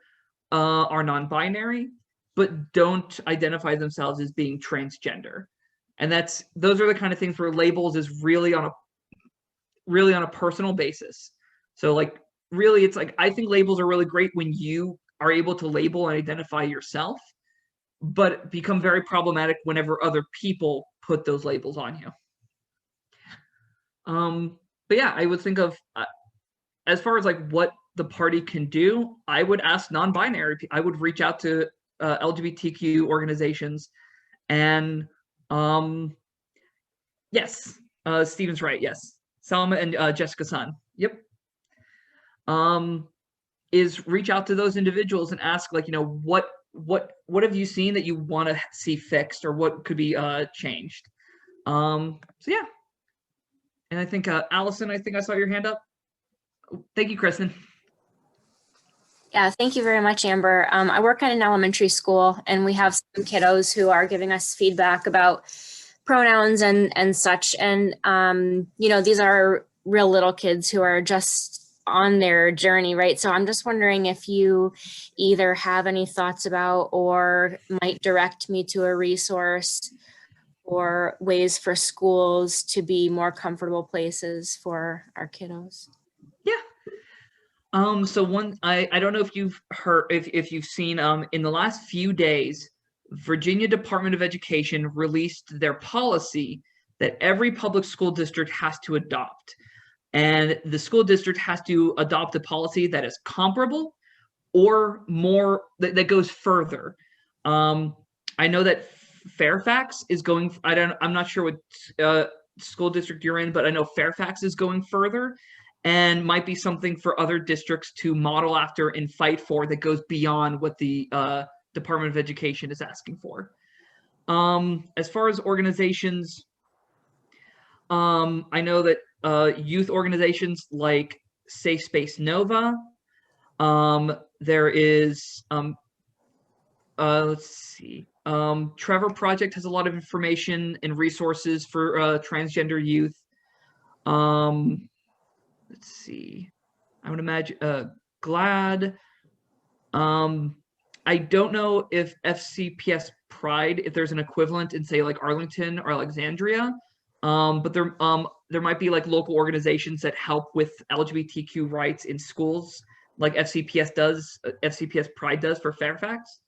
S7: are non-binary but don't identify themselves as being transgender, and those are the kind of things where labels is really on a personal basis. So like really, it's like I think labels are really great when you are able to label and identify yourself, but become very problematic whenever other people put those labels on you. But yeah, I would think of as far as like what the party can do, I would ask non-binary. I would reach out to LGBTQ organizations, and yes, Steven's right. Yes, Salma and Jessica Sun. Yep. Is reach out to those individuals and ask, like, you know, what have you seen that you want to see fixed, or what could be changed. So yeah. And I think, Allison, I think I saw your hand up. Thank you, Kristen.
S8: Yeah, thank you very much, Amber. I work at an elementary school, and we have some kiddos who are giving us feedback about pronouns and such. And, you know, these are real little kids who are just on their journey, right? So I'm just wondering if you either have any thoughts about or might direct me to a resource or ways for schools to be more comfortable places for our kiddos.
S7: Yeah. So I don't know if you've heard, if you've seen, in the last few days, Virginia Department of Education released their policy that every public school district has to adopt. And the school district has to adopt a policy that is comparable or more, that goes further. I know that Fairfax is going, I'm not sure what school district you're in, but I know Fairfax is going further, and might be something for other districts to model after and fight for that goes beyond what the Department of Education is asking for. As far as organizations, I know that youth organizations like Safe Space Nova, there is, let's see, Trevor Project has a lot of information and resources for transgender youth. Let's see, I would imagine GLAAD. I don't know if FCPS Pride, if there's an equivalent in, say, like Arlington or Alexandria, but there might be like local organizations that help with LGBTQ rights in schools, like FCPS Pride does for Fairfax.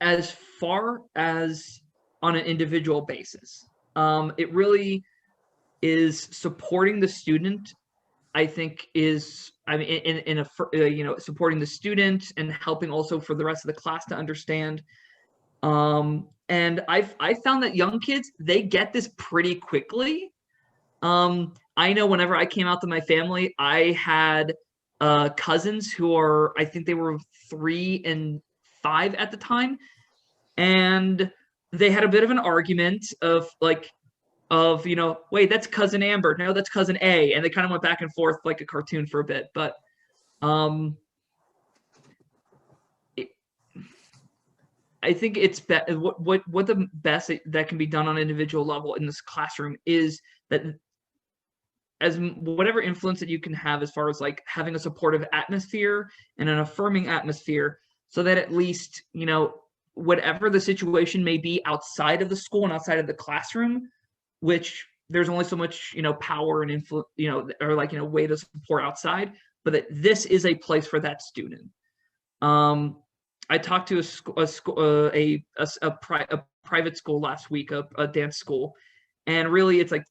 S7: As far as on an individual basis, it really is supporting the student. I think is, I mean, in a you know, supporting the student and helping also for the rest of the class to understand. And I found that young kids, they get this pretty quickly. I know whenever I came out to my family, I had cousins who are, I think they were 3 and 5 at the time, and they had a bit of an argument of you know, wait, that's cousin Amber, no, that's cousin A, and they kind of went back and forth like a cartoon for a bit. But I think it's what the best that can be done on an individual level in this classroom is that, as whatever influence that you can have as far as like having a supportive atmosphere and an affirming atmosphere, so that at least, you know, whatever the situation may be outside of the school and outside of the classroom, which there's only so much, you know, power and influence, you know, or like, you know, way to support outside, but that this is a place for that student. I talked to a private school last week, a dance school, and really it's like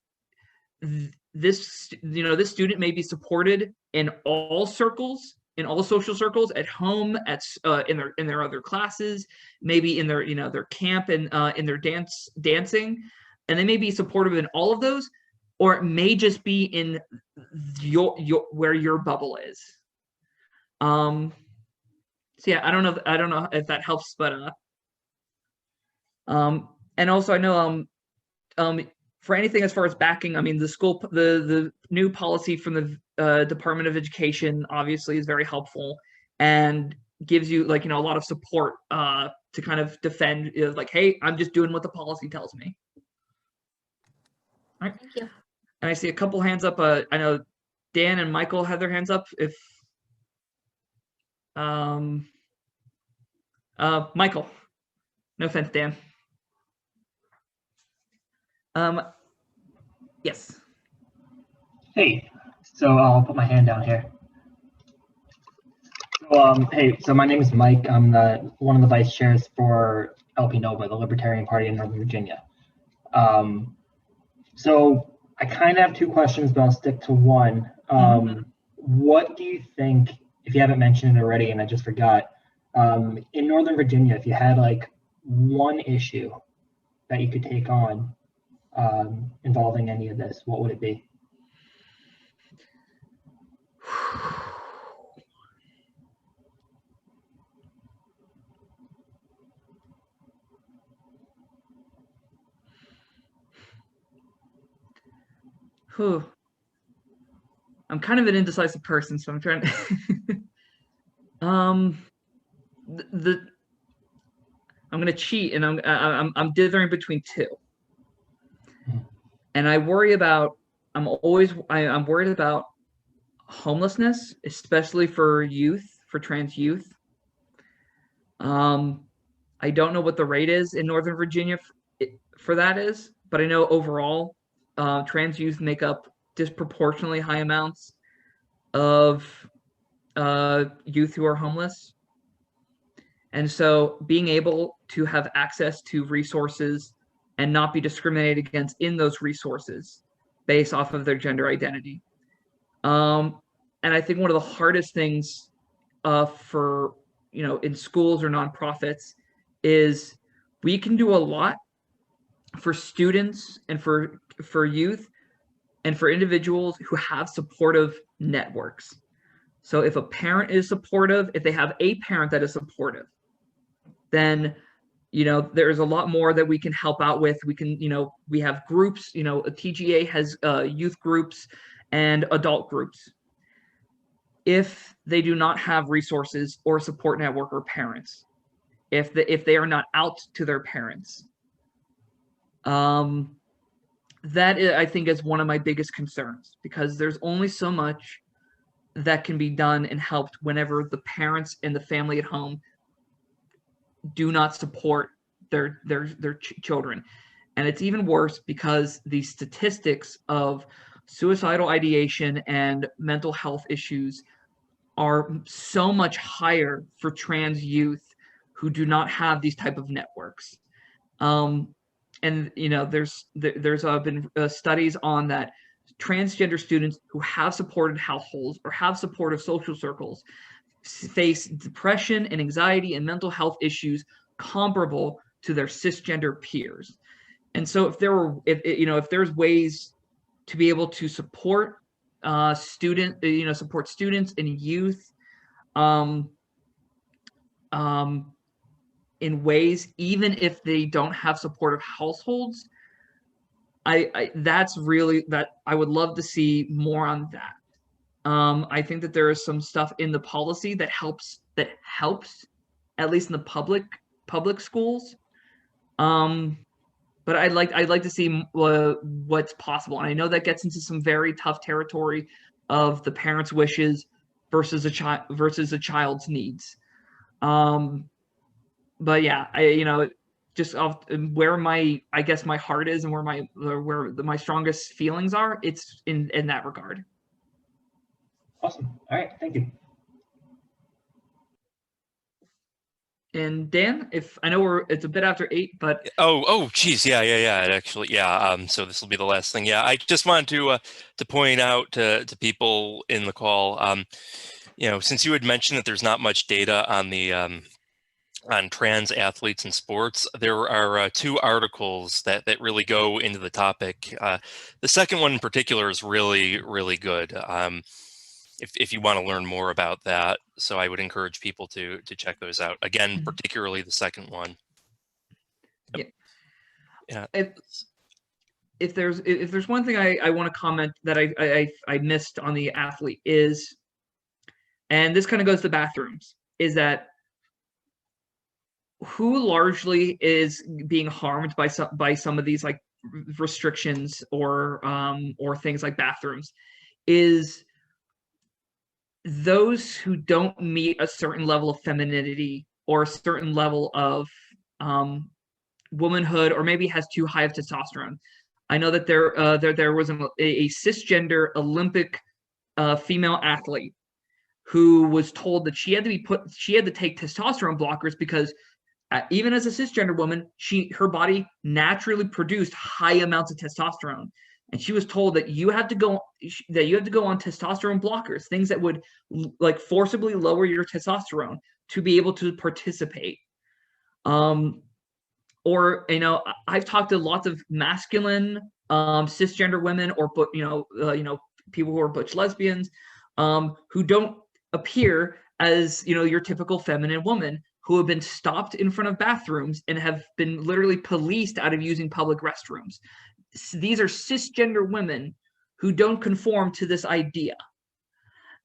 S7: this, you know, this student may be supported in all circles, in all social circles, at home, in their other classes, maybe in their their camp and in their dancing, and they may be supportive in all of those, or it may just be in your where your bubble is. So yeah, I don't know if that helps, but and also I know for anything as far as backing, I mean, the new policy from the Department of Education obviously is very helpful and gives you a lot of support to kind of defend, like, hey, I'm just doing what the policy tells me. All right.
S8: Thank you.
S7: And I see a couple hands up. I know Dan and Michael have their hands up. If Michael, no offense, Dan. Yes.
S9: Hey, so I'll put my hand down here. So, hey, so my name is Mike. I'm one of the vice chairs for LP Nova, the Libertarian Party in Northern Virginia. So I kind of have two questions, but I'll stick to one. What do you think, if you haven't mentioned it already and I just forgot, in Northern Virginia, if you had like one issue that you could take on involving any of this, what would it be?
S7: I'm kind of an indecisive person, so I'm trying to I'm gonna cheat, and I'm dithering between two. And I worry about, I'm worried about homelessness, especially for youth, for trans youth. I don't know what the rate is in Northern Virginia for that is, but I know overall trans youth make up disproportionately high amounts of youth who are homeless. And so being able to have access to resources and not be discriminated against in those resources based off of their gender identity. And I think one of the hardest things for, in schools or nonprofits is we can do a lot for students and for youth and for individuals who have supportive networks. So if a parent is supportive, if they have a parent that is supportive, then there's a lot more that we can help out with. We can, we have groups, a TGA has youth groups and adult groups. If they do not have resources or support network or parents, if they are not out to their parents, that I think is one of my biggest concerns, because there's only so much that can be done and helped whenever the parents and the family at home do not support their children. And it's even worse because the statistics of suicidal ideation and mental health issues are so much higher for trans youth who do not have these type of networks. And there's been studies on that transgender students who have supported households or have supportive social circles face depression and anxiety and mental health issues comparable to their cisgender peers. And so if there's ways to be able to support support students and youth in ways, even if they don't have supportive households, that's really that I would love to see more on that. I think that there is some stuff in the policy that helps at least in the public schools. But I'd like to see what's possible. And I know that gets into some very tough territory of the parents' wishes versus a child's needs. But yeah, just off where my heart is and where my strongest feelings are, it's in that regard.
S9: Awesome. All right, thank you.
S7: And Dan, if I know it's a bit after 8, but
S4: geez, yeah, actually, yeah. So this will be the last thing. Yeah, I just wanted to point out to people in the call, since you had mentioned that there's not much data on the on trans athletes in sports, there are 2 articles that really go into the topic. The second one in particular is really, really good. If you want to learn more about that, so I would encourage people to check those out. Again, particularly the second one. Yep. Yeah.
S7: If there's one thing I want to comment that I missed on the athlete is, and this kind of goes to bathrooms, is that who largely is being harmed by some of these like restrictions or things like bathrooms is those who don't meet a certain level of femininity or a certain level of womanhood, or maybe has too high of testosterone. I know that there was a cisgender Olympic female athlete who was told that she had to take testosterone blockers because even as a cisgender woman, her body naturally produced high amounts of testosterone, and she was told that you have to go on testosterone blockers, things that would like forcibly lower your testosterone to be able to participate. Or I've talked to lots of masculine cisgender women, or people who are butch lesbians, who don't appear as your typical feminine woman, who have been stopped in front of bathrooms and have been literally policed out of using public restrooms. These are cisgender women who don't conform to this idea,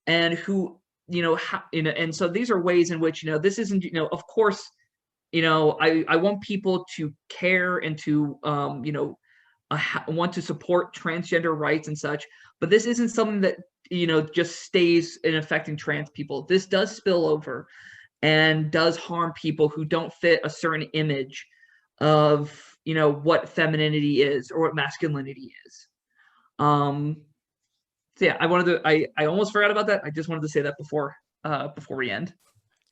S7: and who and so these are ways in which this isn't of course I want people to care and to want to support transgender rights and such, but this isn't something that just stays in affecting trans people. This does spill over and does harm people who don't fit a certain image of what femininity is or what masculinity is. So yeah, I almost forgot about that. I just wanted to say that before we end.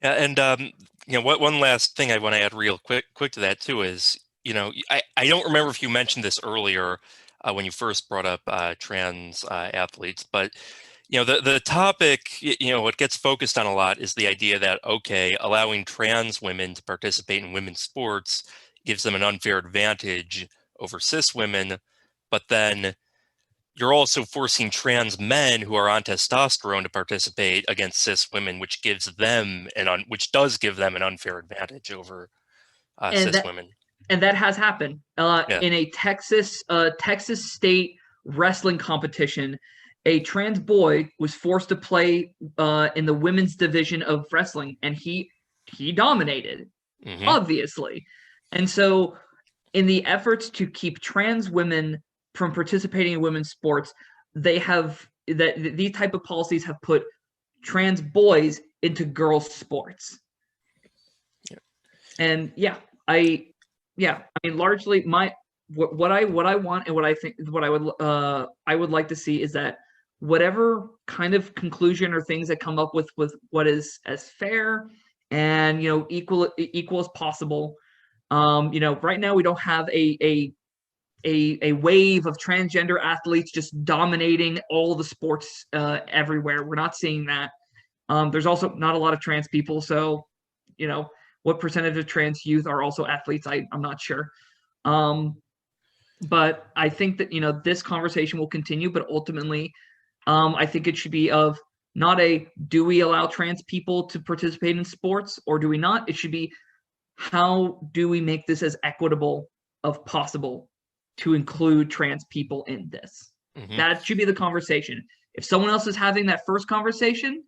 S4: Yeah, and one last thing I want to add real quick to that too is I don't remember if you mentioned this earlier when you first brought up trans athletes, but the topic, what gets focused on a lot is the idea that, okay, allowing trans women to participate in women's sports gives them an unfair advantage over cis women, but then you're also forcing trans men who are on testosterone to participate against cis women, which does give them an unfair advantage over cis women.
S7: And that has happened in a Texas state wrestling competition. A trans boy was forced to play in the women's division of wrestling, and he dominated, obviously. And so in the efforts to keep trans women from participating in women's sports, these type of policies have put trans boys into girls' sports. Yeah. And I mean, largely what I want and what I would like to see is that whatever kind of conclusion or things that come up with what is as fair and equal as possible. Right now we don't have a wave of transgender athletes just dominating all the sports everywhere. We're not seeing that. There's also not a lot of trans people, so what percentage of trans youth are also athletes? I'm not sure. But I think that this conversation will continue, but ultimately I think it should be of not do we allow trans people to participate in sports or do we not? It should be, how do we make this as equitable as possible to include trans people in this? That should be the conversation. If someone else is having that first conversation,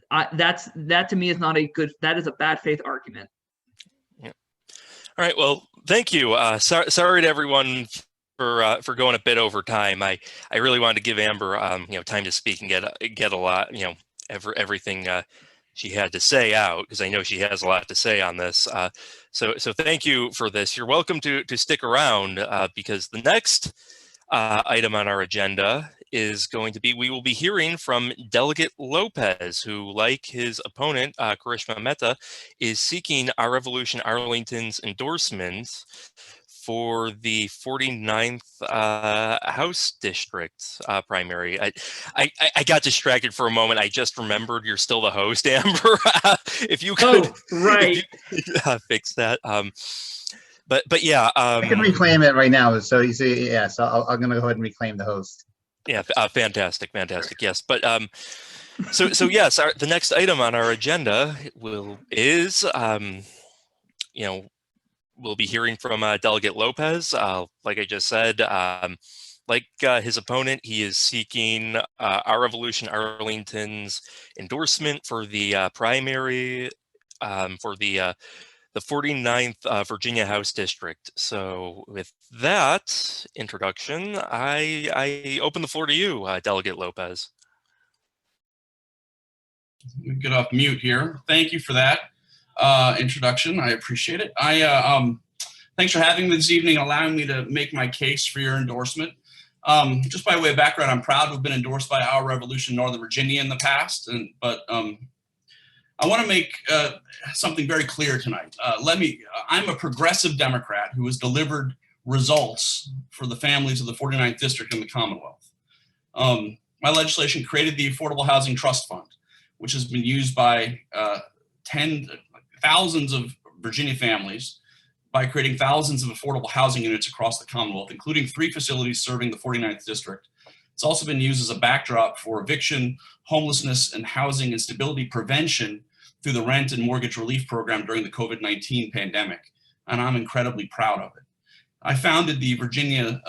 S7: that to me is not that is a bad faith argument.
S4: Yeah. All right. Well, thank you. Sorry to everyone for going a bit over time. I really wanted to give Amber time to speak and get a lot everything she had to say out, because I know she has a lot to say on this. So thank you for this. You're welcome to stick around because the next item on our agenda is going to be, we will be hearing from Delegate Lopez, who, like his opponent, Karishma Mehta, is seeking Our Revolution Arlington's endorsements for the 49th House District primary. I got distracted for a moment. I just remembered you're still the host, Amber. If you could
S7: right.
S4: fix that. But yeah.
S5: I can reclaim it right now. So you see, yeah, so I'm going to go ahead and reclaim the host.
S4: Yeah, fantastic. Yes, but so yes, the next item on our agenda is we'll be hearing from Delegate Lopez. Like I just said, like his opponent, he is seeking Our Revolution Arlington's endorsement for the primary for the 49th Virginia House District. So with that introduction, I open the floor to you, Delegate Lopez.
S3: Let me get off mute here. Thank you for that introduction. I appreciate it. Thanks for having me this evening and allowing me to make my case for your endorsement. Just by way of background, I'm proud to have been endorsed by Our Revolution Northern Virginia in the past, but I want to make something very clear tonight. I'm a progressive Democrat who has delivered results for the families of the 49th District in the Commonwealth. My legislation created the Affordable Housing Trust Fund, which has been used by thousands of Virginia families by creating thousands of affordable housing units across the Commonwealth, including 3 facilities serving the 49th District. It's also been used as a backdrop for eviction, homelessness, and housing instability prevention through the rent and mortgage relief program during the COVID-19 pandemic, and I'm incredibly proud of it. I founded the Virginia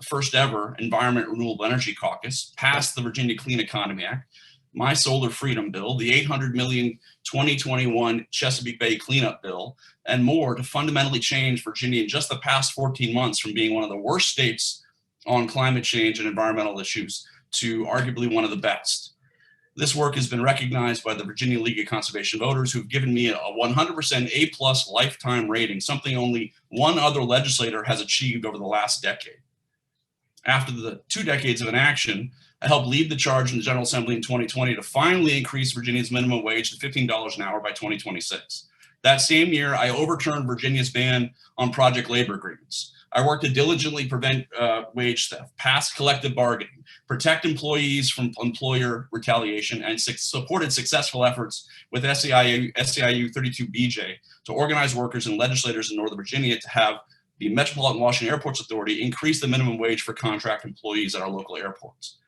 S3: first ever Environment Renewable Energy Caucus, passed the Virginia Clean Economy Act, my Solar Freedom Bill, the $800 million 2021 Chesapeake Bay Cleanup Bill, and more to fundamentally change Virginia in just the past 14 months from being one of the worst states on climate change and environmental issues to arguably one of the best. This work has been recognized by the Virginia League of Conservation Voters, who've given me a 100% A+ lifetime rating, something only one other legislator has achieved over the last decade. After the 2 decades of inaction, I helped lead the charge in the General Assembly in 2020 to finally increase Virginia's minimum wage to $15 an hour by 2026. That same year, I overturned Virginia's ban on project labor agreements. I worked to diligently prevent wage theft, pass collective bargaining, protect employees from employer retaliation, and supported successful efforts with SEIU 32BJ to organize workers and legislators in Northern Virginia to have the Metropolitan Washington Airports Authority increase the minimum wage for contract employees at our local airports.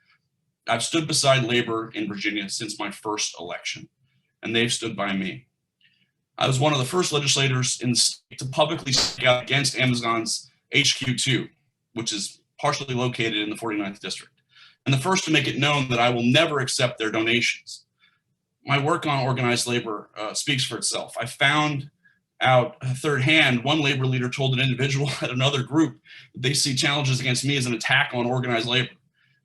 S3: I've stood beside labor in Virginia since my first election, and they've stood by me. I was one of the first legislators in the state to publicly speak out against Amazon's HQ2, which is partially located in the 49th District, and the first to make it known that I will never accept their donations. My work on organized labor speaks for itself. I found out third hand, one labor leader told an individual at another group that they see challenges against me as an attack on organized labor.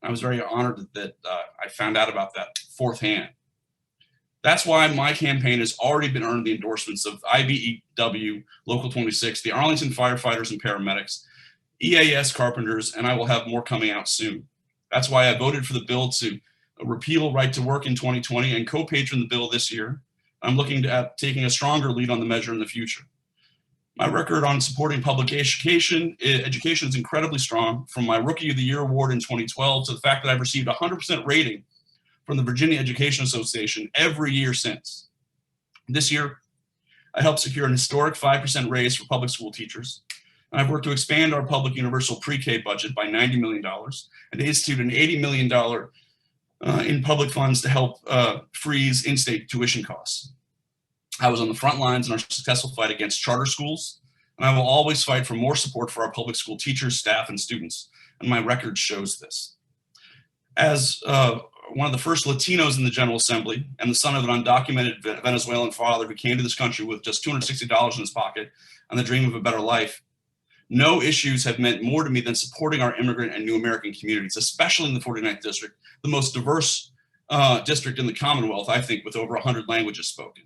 S3: I was very honored that I found out about that fourth hand. That's why my campaign has already been earned the endorsements of IBEW, Local 26, the Arlington Firefighters and Paramedics, EAS Carpenters, and I will have more coming out soon. That's why I voted for the bill to repeal right to work in 2020 and co-patron the bill this year. I'm looking at taking a stronger lead on the measure in the future. My record on supporting public education is incredibly strong, from my Rookie of the Year award in 2012 to the fact that I've received a 100% rating from the Virginia Education Association every year since. This year, I helped secure an historic 5% raise for public school teachers. And I've worked to expand our public universal pre-K budget by $90 million and to institute an $80 million in public funds to help freeze in-state tuition costs. I was on the front lines in our successful fight against charter schools, and I will always fight for more support for our public school teachers, staff, and students, and my record shows this. As one of the first Latinos in the General Assembly and the son of an undocumented Venezuelan father who came to this country with just $260 in his pocket and the dream of a better life, no issues have meant more to me than supporting our immigrant and new American communities, especially in the 49th District, the most diverse district in the Commonwealth, I think, with over 100 languages spoken.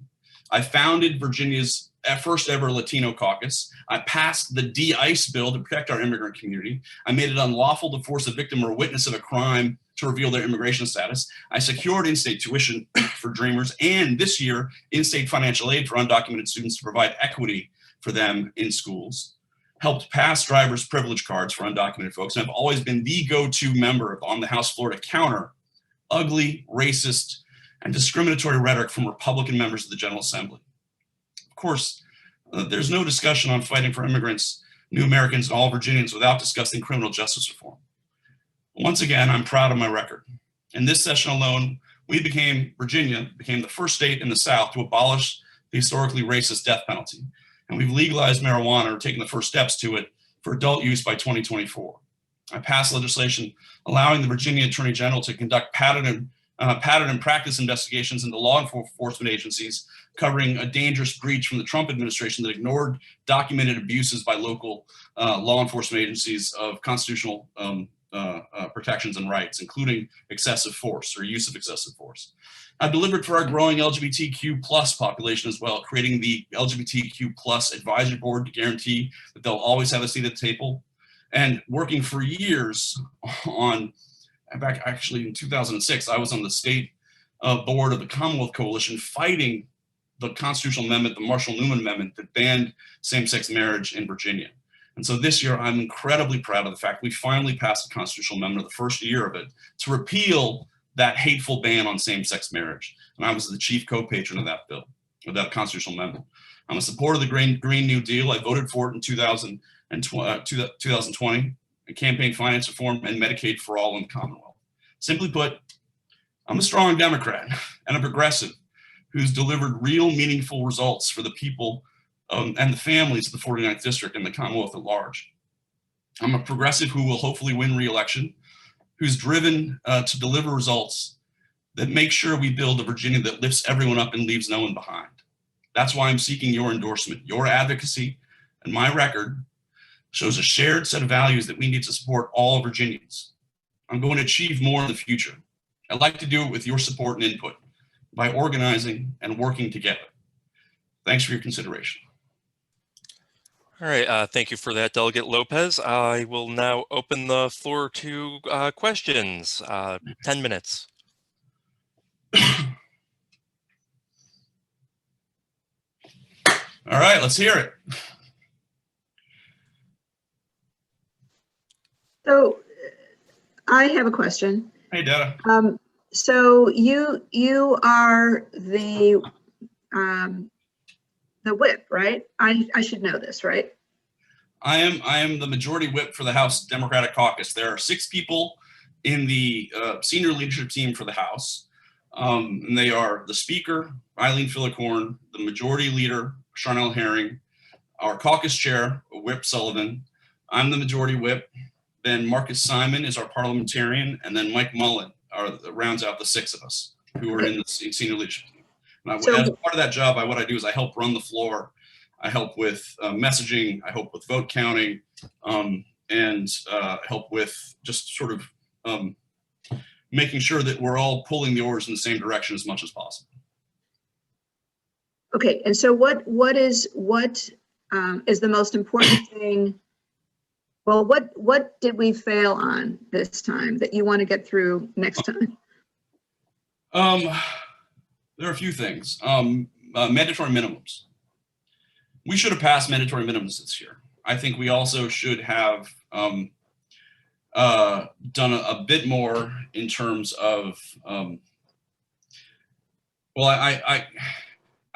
S3: I founded Virginia's first ever Latino caucus. I passed the de-ICE bill to protect our immigrant community. I made it unlawful to force a victim or witness of a crime to reveal their immigration status. I secured in-state tuition for Dreamers, and this year, in-state financial aid for undocumented students to provide equity for them in schools. helped pass driver's privilege cards for undocumented folks, and I've always been the go-to member on the House floor to counter ugly, racist, and discriminatory rhetoric from Republican members of the General Assembly. Of course, there's no discussion on fighting for immigrants, new Americans, and all Virginians without discussing criminal justice reform. Once again, I'm proud of my record. In this session alone, Virginia became the first state in the South to abolish the historically racist death penalty. And we've legalized marijuana or taken the first steps to it for adult use by 2024. I passed legislation allowing the Virginia Attorney General to conduct pattern and practice investigations into law enforcement agencies covering a dangerous breach from the Trump administration that ignored documented abuses by local law enforcement agencies of constitutional protections and rights, including excessive force or use of excessive force. I've delivered for our growing LGBTQ plus population as well, creating the LGBTQ plus advisory board to guarantee that they'll always have a seat at the table, and working for years on, back actually in 2006, I was on the state board of the Commonwealth Coalition fighting the constitutional amendment, the Marshall-Newman Amendment that banned same-sex marriage in Virginia. And so this year, I'm incredibly proud of the fact we finally passed a constitutional amendment, the first year of it, to repeal that hateful ban on same-sex marriage. And I was the chief co-patron of that bill, of that constitutional amendment. I'm a supporter of the Green New Deal. I voted for it in 2020, and campaign finance reform and Medicaid for all in the Commonwealth. Simply put, I'm a strong Democrat and a progressive who's delivered real meaningful results for the people and the families of the 49th District and the Commonwealth at large. I'm a progressive who will hopefully win re-election, who's driven to deliver results that make sure we build a Virginia that lifts everyone up and leaves no one behind. That's why I'm seeking your endorsement. Your advocacy and my record shows a shared set of values that we need to support all Virginians. I'm going to achieve more in the future. I'd like to do it with your support and input by organizing and working together. Thanks for your consideration.
S4: All right, thank you for that, Delegate Lopez. I will now open the floor to questions. 10 minutes.
S3: All right, let's hear it.
S10: So I have a question.
S3: Hey, Detta.
S10: So you are the whip, right? I should know this, right?
S3: I am the majority whip for the House Democratic Caucus. There are 6 people in the senior leadership team for the House. And they are the Speaker, Eileen Fillicorn, the Majority Leader, Charnel Herring, our caucus chair, Whip Sullivan. I'm the majority whip. Then Marcus Simon is our parliamentarian, and then Mike Mullen rounds out the 6 of us who are in the senior leadership team. And as part of that job, what I do is I help run the floor. I help with messaging. I help with vote counting, and help with just sort of making sure that we're all pulling the oars in the same direction as much as possible.
S10: Okay, and so what is the most important thing? Well, what did we fail on this time that you want to get through next time?
S3: There are a few things. Mandatory minimums. We should have passed mandatory minimums this year. I think we also should have done a bit more in terms of, well, I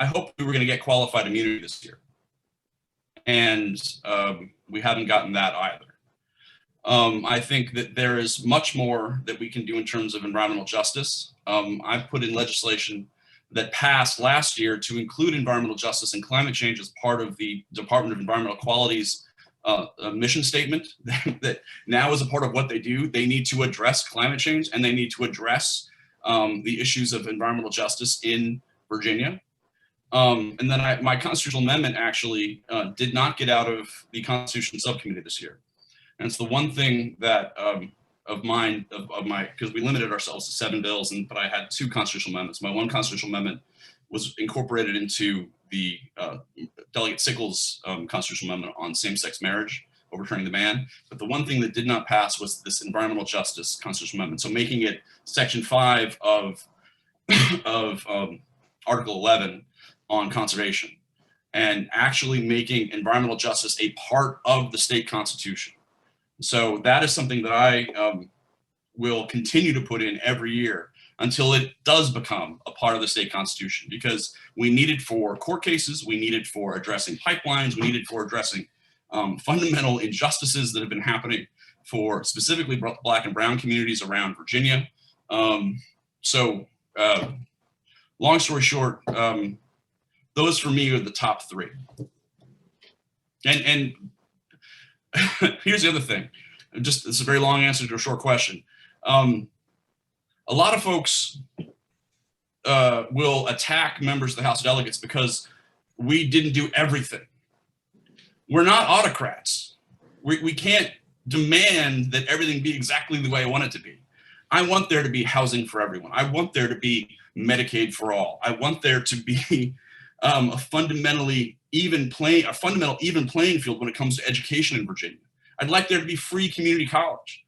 S3: hope we were going to get qualified immunity this year. And we haven't gotten that either. I think that there is much more that we can do in terms of environmental justice. I've put in legislation that passed last year to include environmental justice and climate change as part of the Department of Environmental Quality's mission statement that now is a part of what they do. They need to address climate change and they need to address the issues of environmental justice in Virginia. And then my constitutional amendment actually did not get out of the Constitution Subcommittee this year. And it's the one thing that because we limited ourselves to 7 bills, but I had 2 constitutional amendments. My one constitutional amendment was incorporated into the Delegate Sickles' constitutional amendment on same-sex marriage, overturning the ban. But the one thing that did not pass was this environmental justice constitutional amendment. So making it Section 5 of Article 11 on conservation. and actually making environmental justice a part of the state constitution. So that is something that I will continue to put in every year until it does become a part of the state constitution, because we need it for court cases, we need it for addressing pipelines, we need it for addressing fundamental injustices that have been happening for specifically Black and brown communities around Virginia. So long story short, those for me are the top three. And here's the other thing. It's a very long answer to a short question. A lot of folks will attack members of the House of Delegates because we didn't do everything. We're not autocrats. We can't demand that everything be exactly the way I want it to be. I want there to be housing for everyone. I want there to be Medicaid for all. I want there to be a fundamental even playing field when it comes to education in Virginia. I'd like there to be free community college.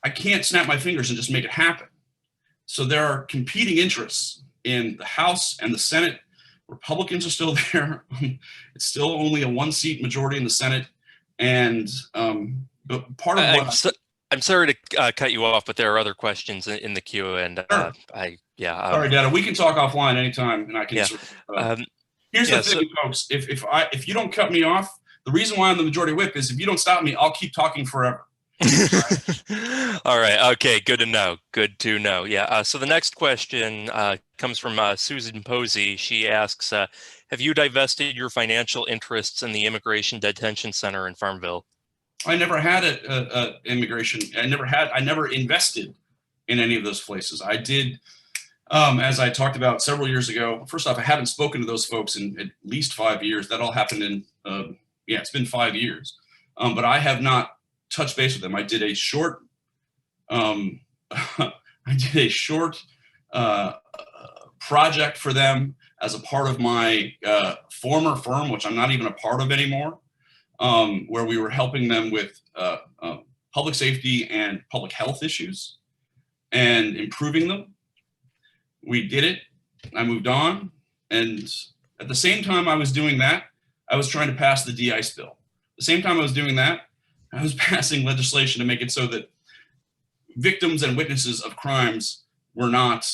S3: I can't snap my fingers and just make it happen. So there are competing interests in the House and the Senate. Republicans are still there. It's still only a 1-seat majority in the Senate. And but part of what
S4: I'm sorry to cut you off, but there are other questions in the queue, and
S3: Sure.
S4: Sorry,
S3: Dada, we can talk offline anytime, and I can.
S4: Yeah.
S3: Here's the thing, folks. If you don't cut me off, the reason why I'm the majority whip is if you don't stop me, I'll keep talking forever.
S4: All right. Okay. Good to know. Good to know. Yeah. So the next question comes from Susan Posey. She asks, have you divested your financial interests in the Immigration Detention Center in Farmville?
S3: I never had a immigration. I never invested in any of those places. I did, as I talked about several years ago. First off, I haven't spoken to those folks in at least 5 years. That all happened in, it's been 5 years. But I have not touched base with them. I did a short, project for them as a part of my former firm, which I'm not even a part of anymore, where we were helping them with public safety and public health issues and improving them. We did it. I moved on. And at the same time I was doing that, I was trying to pass the de-ice bill. At the same time I was doing that, I was passing legislation to make it so that victims and witnesses of crimes were not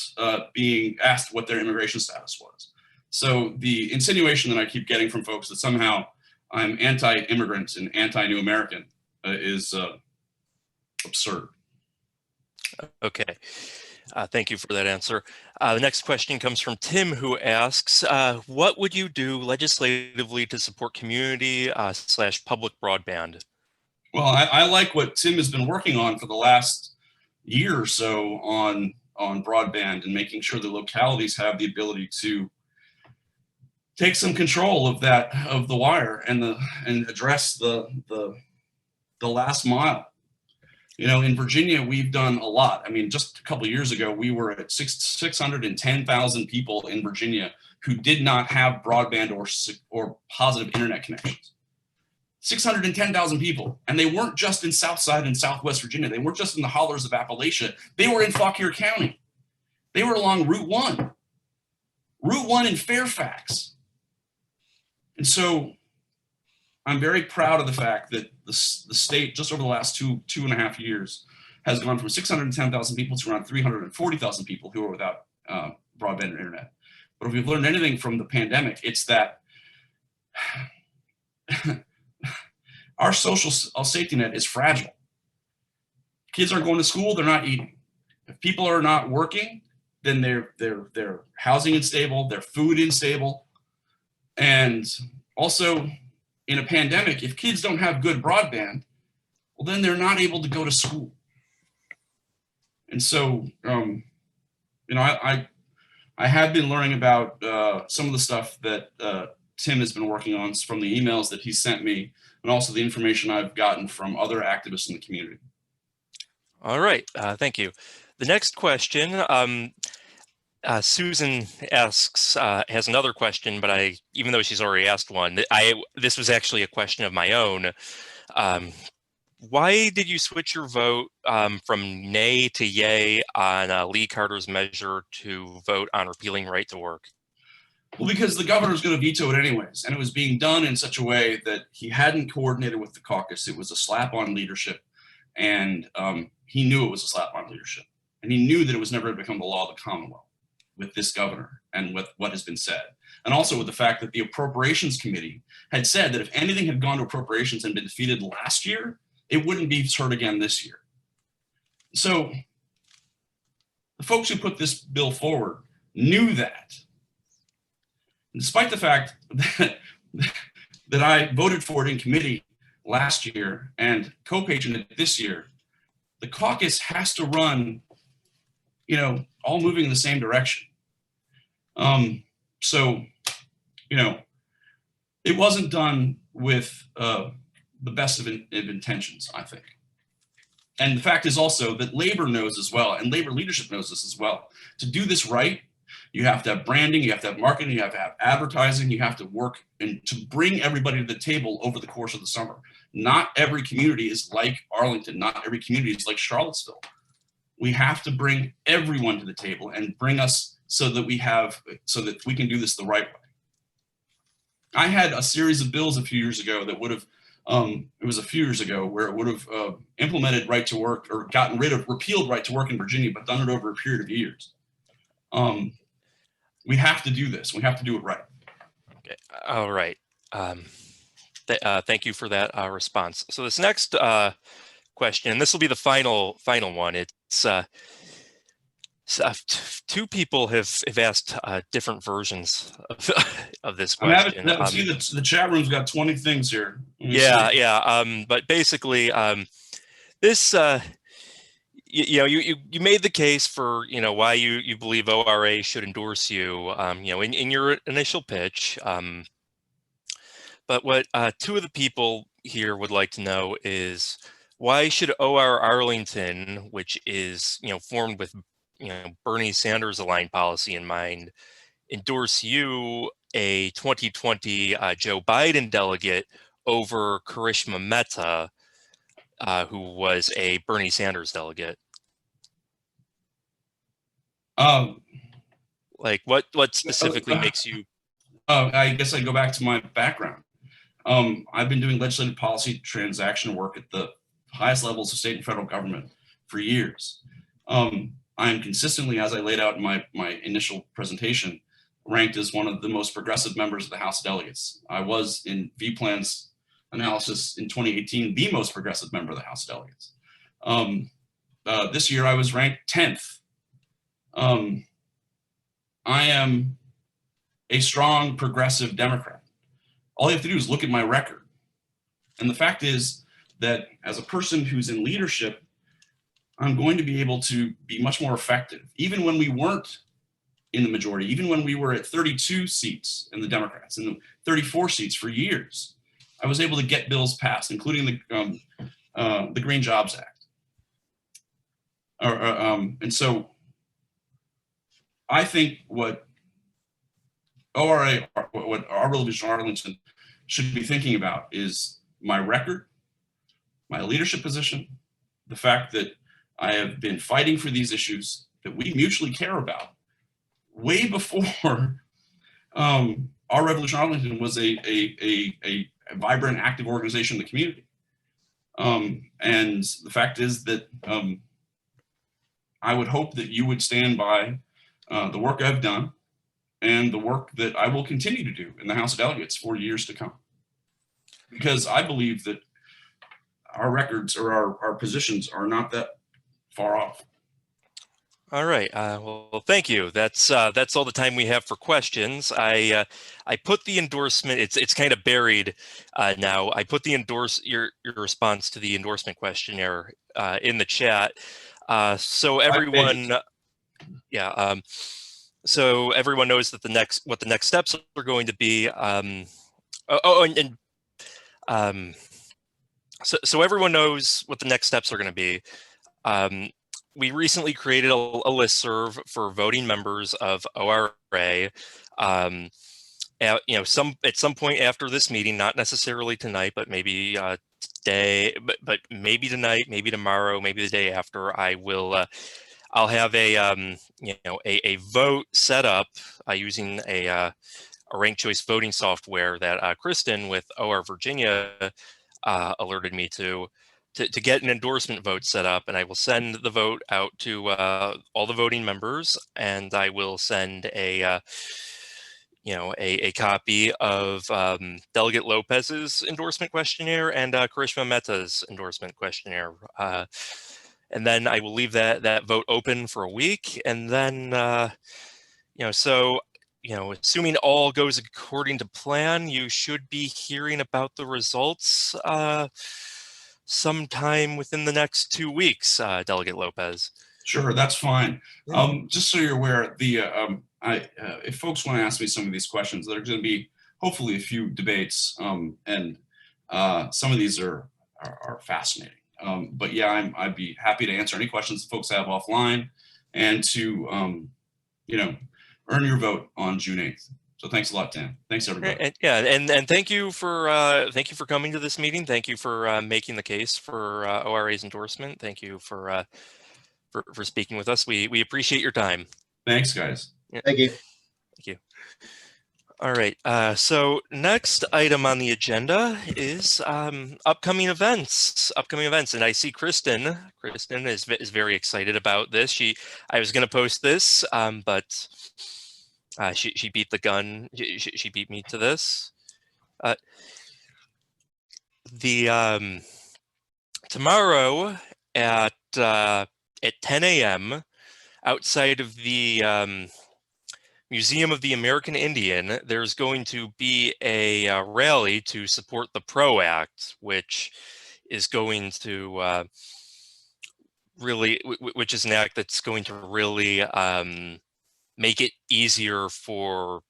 S3: being asked what their immigration status was. So the insinuation that I keep getting from folks that somehow I'm anti-immigrant and anti-New American is absurd.
S4: Okay. Thank you for that answer. The next question comes from Tim, who asks, what would you do legislatively to support community / public broadband?
S3: Well, I like what Tim has been working on for the last year or so on broadband and making sure the localities have the ability to take some control of the wire and address the last mile. You know, in Virginia, we've done a lot. I mean, just a couple of years ago, we were at 610,000 people in Virginia who did not have broadband or positive internet connections. 610,000 people. And they weren't just in Southside and Southwest Virginia. They weren't just in the hollers of Appalachia. They were in Fauquier County. They were along Route 1. Route 1 in Fairfax. And so I'm very proud of the fact that the state, just over the last two and a half years, has gone from 610,000 people to around 340,000 people who are without broadband and internet. But if we've learned anything from the pandemic, it's that our social safety net is fragile. Kids aren't going to school, they're not eating. If people are not working, then their housing unstable, their food unstable. And also in a pandemic, if kids don't have good broadband, well, then they're not able to go to school. And so, I have been learning about some of the stuff that Tim has been working on from the emails that he sent me, and also the information I've gotten from other activists in the community.
S4: All right, thank you. The next question, Susan asks, has another question, but even though she's already asked one, this was actually a question of my own. Why did you switch your vote from nay to yay on Lee Carter's measure to vote on repealing right to work?
S3: Well, because the governor was going to veto it anyways, and it was being done in such a way that he hadn't coordinated with the caucus. It was a slap on leadership, and he knew it was a slap on leadership, and he knew that it was never going to become the law of the Commonwealth with this governor and with what has been said, and also with the fact that the Appropriations Committee had said that if anything had gone to appropriations and been defeated last year, it wouldn't be heard again this year. So the folks who put this bill forward knew that. Despite the fact that I voted for it in committee last year and co-patronated it this year, the caucus has to run, all moving in the same direction. So, it wasn't done with the best of intentions, I think. And the fact is also that labor knows as well, and labor leadership knows this as well. To do this right, you have to have branding, you have to have marketing, you have to have advertising, you have to work and to bring everybody to the table over the course of the summer. Not every community is like Arlington, not every community is like Charlottesville. We have to bring everyone to the table and bring us so that we can do this the right way. I had a series of bills a few years ago that would have, it was a few years ago where it would have implemented right to work or gotten rid of repealed right to work in Virginia, but done it over a period of years. We have to do this. We have to do it right.
S4: Okay. All right. Thank you for that response. So this next question, and this will be the final one. It's two people have asked different versions of this question.
S3: See, the chat room's got 20 things here.
S4: Yeah. But basically, this. You made the case for why you believe ORA should endorse you in your initial pitch, but what two of the people here would like to know is why should OR Arlington, which is formed with Bernie Sanders aligned policy in mind, endorse you, a 2020 Joe Biden delegate, over Karishma Mehta, who was a Bernie Sanders delegate? Like what specifically makes you?
S3: I guess I go back to my background. I've been doing legislative policy transaction work at the highest levels of state and federal government for years. I am consistently, as I laid out in my initial presentation, ranked as one of the most progressive members of the House of Delegates. I was, in V-Plan's analysis in 2018, the most progressive member of the House of Delegates. This year I was ranked 10th. I am a strong progressive Democrat. All you have to do is look at my record. And the fact is that as a person who's in leadership, I'm going to be able to be much more effective. Even when we weren't in the majority, even when we were at 32 seats in the Democrats and 34 seats for years, I was able to get bills passed, including the Green Jobs Act. And so I think what ORA, what our Revolution Arlington should be thinking about is my record, my leadership position, the fact that I have been fighting for these issues that we mutually care about way before our Revolution Arlington was a vibrant, active organization in the community. And the fact is that I would hope that you would stand by the work I've done and the work that I will continue to do in the House of Delegates for years to come. Because I believe that our records or our positions are not that far off.
S4: All right. Well, thank you. That's all the time we have for questions. I put the endorsement. It's kind of buried now. I put the your response to the endorsement questionnaire in the chat. So everyone, so everyone knows that what the next steps are going to be. So everyone knows what the next steps are going to be. We recently created a listserv for voting members of ORA. At some point after this meeting, not necessarily tonight, but maybe today, but maybe tonight, maybe tomorrow, maybe the day after, I will I'll have a a vote set up using a ranked choice voting software that Kristen with OR Virginia alerted me to get an endorsement vote set up, and I will send the vote out to all the voting members, and I will send a copy of Delegate Lopez's endorsement questionnaire and Karishma Mehta's endorsement questionnaire. And then I will leave that vote open for a week. And then, assuming all goes according to plan, you should be hearing about the results sometime within the next 2 weeks, Delegate Lopez.
S3: Sure, that's fine. Just so you're aware, if folks want to ask me some of these questions, there are going to be hopefully a few debates, and some of these are fascinating. But yeah, I'd be happy to answer any questions folks have offline, and to earn your vote on June 8th. So thanks a lot, Tim. Thanks everybody.
S4: And thank you for coming to this meeting. Thank you for making the case for ORA's endorsement. Thank you for speaking with us. We appreciate your time.
S3: Thanks, guys.
S4: Yeah.
S5: Thank you.
S4: Thank you. All right. So next item on the agenda is upcoming events. And I see Kristen. Kristen is very excited about this. I was going to post this, but she beat the gun. She beat me to this. Tomorrow at 10 a.m. outside of the Museum of the American Indian, there's going to be a rally to support the PRO Act, which is going to which is an act that's going to really make it easier for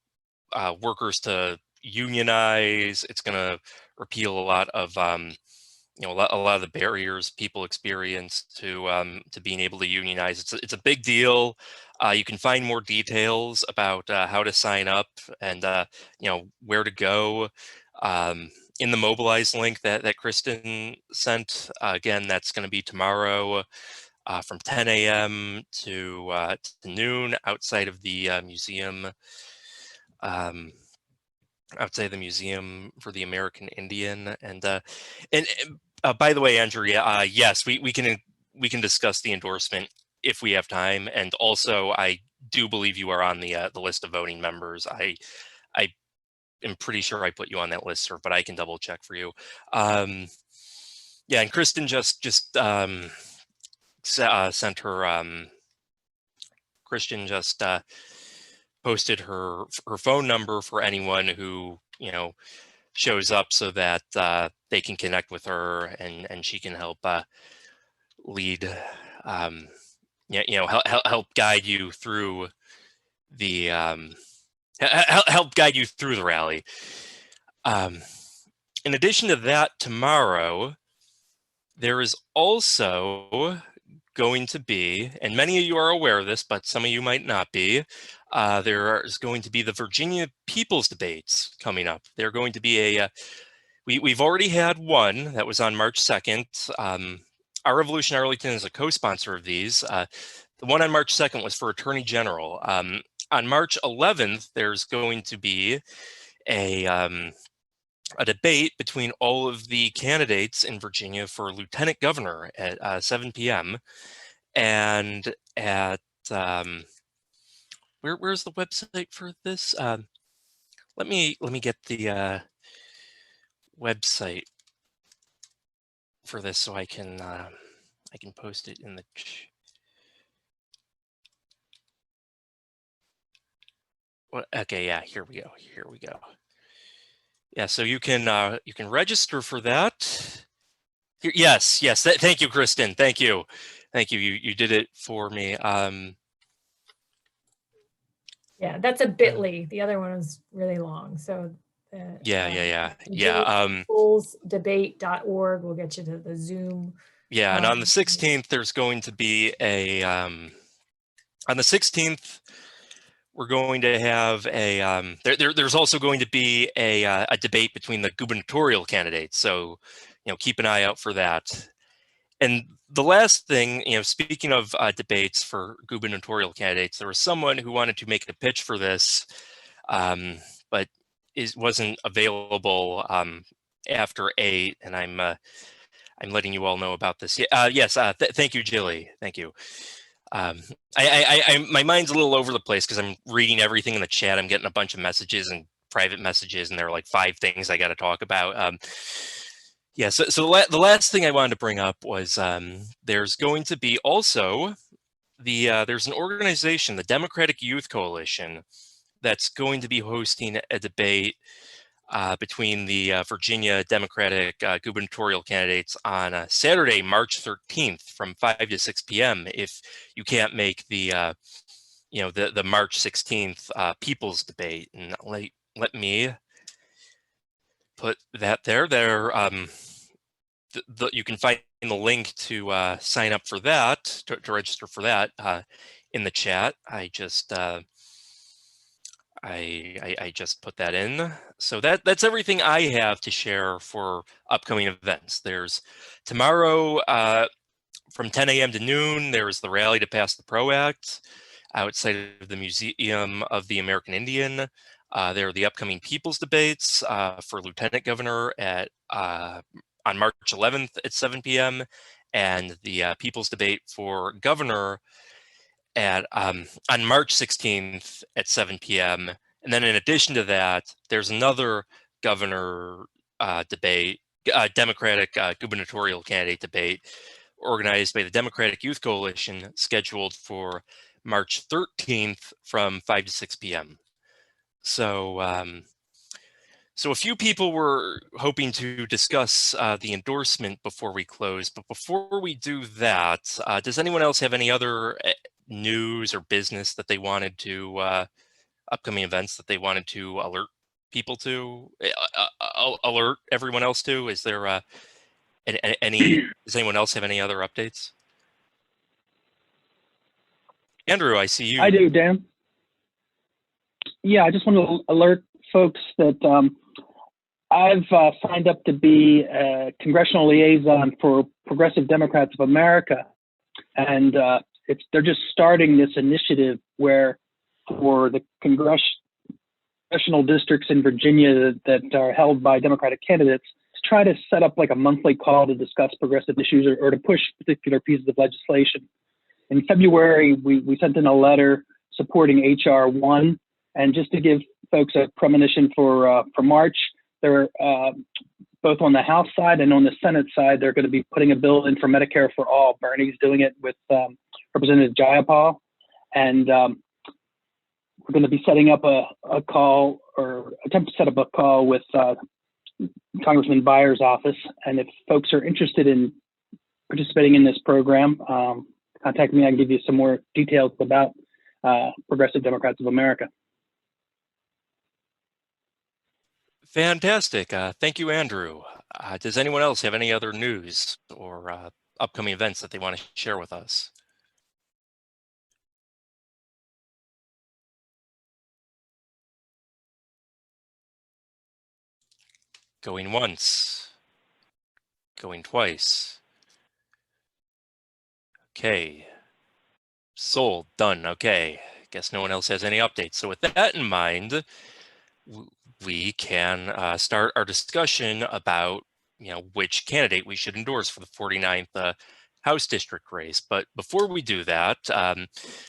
S4: workers to unionize. It's going to repeal a lot of a lot of the barriers people experience to being able to unionize. It's a big deal. You can find more details about how to sign up and where to go in the Mobilize link that Kristen sent. Again, that's going to be tomorrow from 10 a.m. to noon outside of the museum. Outside the Museum for the American Indian, and by the way, Andrea, yes, we can discuss the endorsement if we have time, and also I do believe you are on the list of voting members. I am pretty sure I put you on that list, but I can double check for you. Yeah, and Kristen just sent her. Christian just posted her phone number for anyone who shows up, so that they can connect with her and she can help lead, help guide you through the help guide you through the rally. In addition to that, tomorrow there is also going to be, and many of you are aware of this, but some of you might not be, there is going to be the Virginia People's Debates coming up. They're going to be we've already had one that was on March 2nd. Our Revolution Arlington is a co-sponsor of these. The one on March 2nd was for Attorney General. On March 11th, there's going to be a debate between all of the candidates in Virginia for Lieutenant Governor at 7 p.m. And at where's the website for this? Let me get the website for this so I can post it in the okay, yeah, here we go. Yeah, so you can register for that. Yes, thank you, Kristen. Thank you. You did it for me.
S6: Yeah, that's a bit.ly. The other one was really long. So
S4: yeah.
S6: Debate.org will get you to the Zoom.
S4: Yeah, and on the 16th, there's going to be a on the 16th, we're going to have a there's also going to be a debate between the gubernatorial candidates. So keep an eye out for that. And the last thing, speaking of debates for gubernatorial candidates, there was someone who wanted to make a pitch for this, but wasn't available after 8, and I'm letting you all know about this. Yes, thank you, Jilly. Thank you. My mind's a little over the place because I'm reading everything in the chat. I'm getting a bunch of messages and private messages, and there are like 5 things I got to talk about. Yeah, so the last thing I wanted to bring up was there's going to be also there's an organization, the Democratic Youth Coalition, that's going to be hosting a debate between the Virginia Democratic gubernatorial candidates on Saturday, March 13th from 5 to 6 p.m. If you can't make the the March 16th people's debate, and let me put that there. You can find the link to sign up for that, to register for that in the chat. I just put that in. So that's everything I have to share for upcoming events. There's tomorrow from 10 a.m. to noon, there's the rally to pass the PRO Act outside of the Museum of the American Indian. There are the upcoming people's debates for lieutenant governor on March 11th at 7 p.m. and the people's debate for governor on March 16th at 7 p.m. And then in addition to that, there's another governor debate, Democratic gubernatorial candidate debate organized by the Democratic Youth Coalition, scheduled for March 13th from 5 to 6 p.m. So, so a few people were hoping to discuss the endorsement before we close, but before we do that, does anyone else have any other news or business that they wanted to, upcoming events that they wanted to alert people to, alert everyone else to? Is there any, does anyone else have any other updates? Andrew, I see you.
S2: I do, Dan. Yeah, I just want to alert folks that I've signed up to be a congressional liaison for Progressive Democrats of America. And they're just starting this initiative where for the congressional districts in Virginia that are held by Democratic candidates, to try to set up like a monthly call to discuss progressive issues or to push particular pieces of legislation. In February, we sent in a letter supporting H.R. 1. And just to give folks a premonition for March, they're both on the House side and on the Senate side, they're going to be putting a bill in for Medicare for all. Bernie's doing it with Representative Jayapal. And we're going to be setting up a call, or attempt to set up a call with Congressman Byers' office. And if folks are interested in participating in this program, contact me. I can give you some more details about Progressive Democrats of America.
S4: Fantastic. Thank you, Andrew. Does anyone else have any other news or upcoming events that they want to share with us? Going once, going twice. Okay, sold, done. Okay, guess no one else has any updates. So with that in mind, we can start our discussion about which candidate we should endorse for the 49th House district race. But before we do that,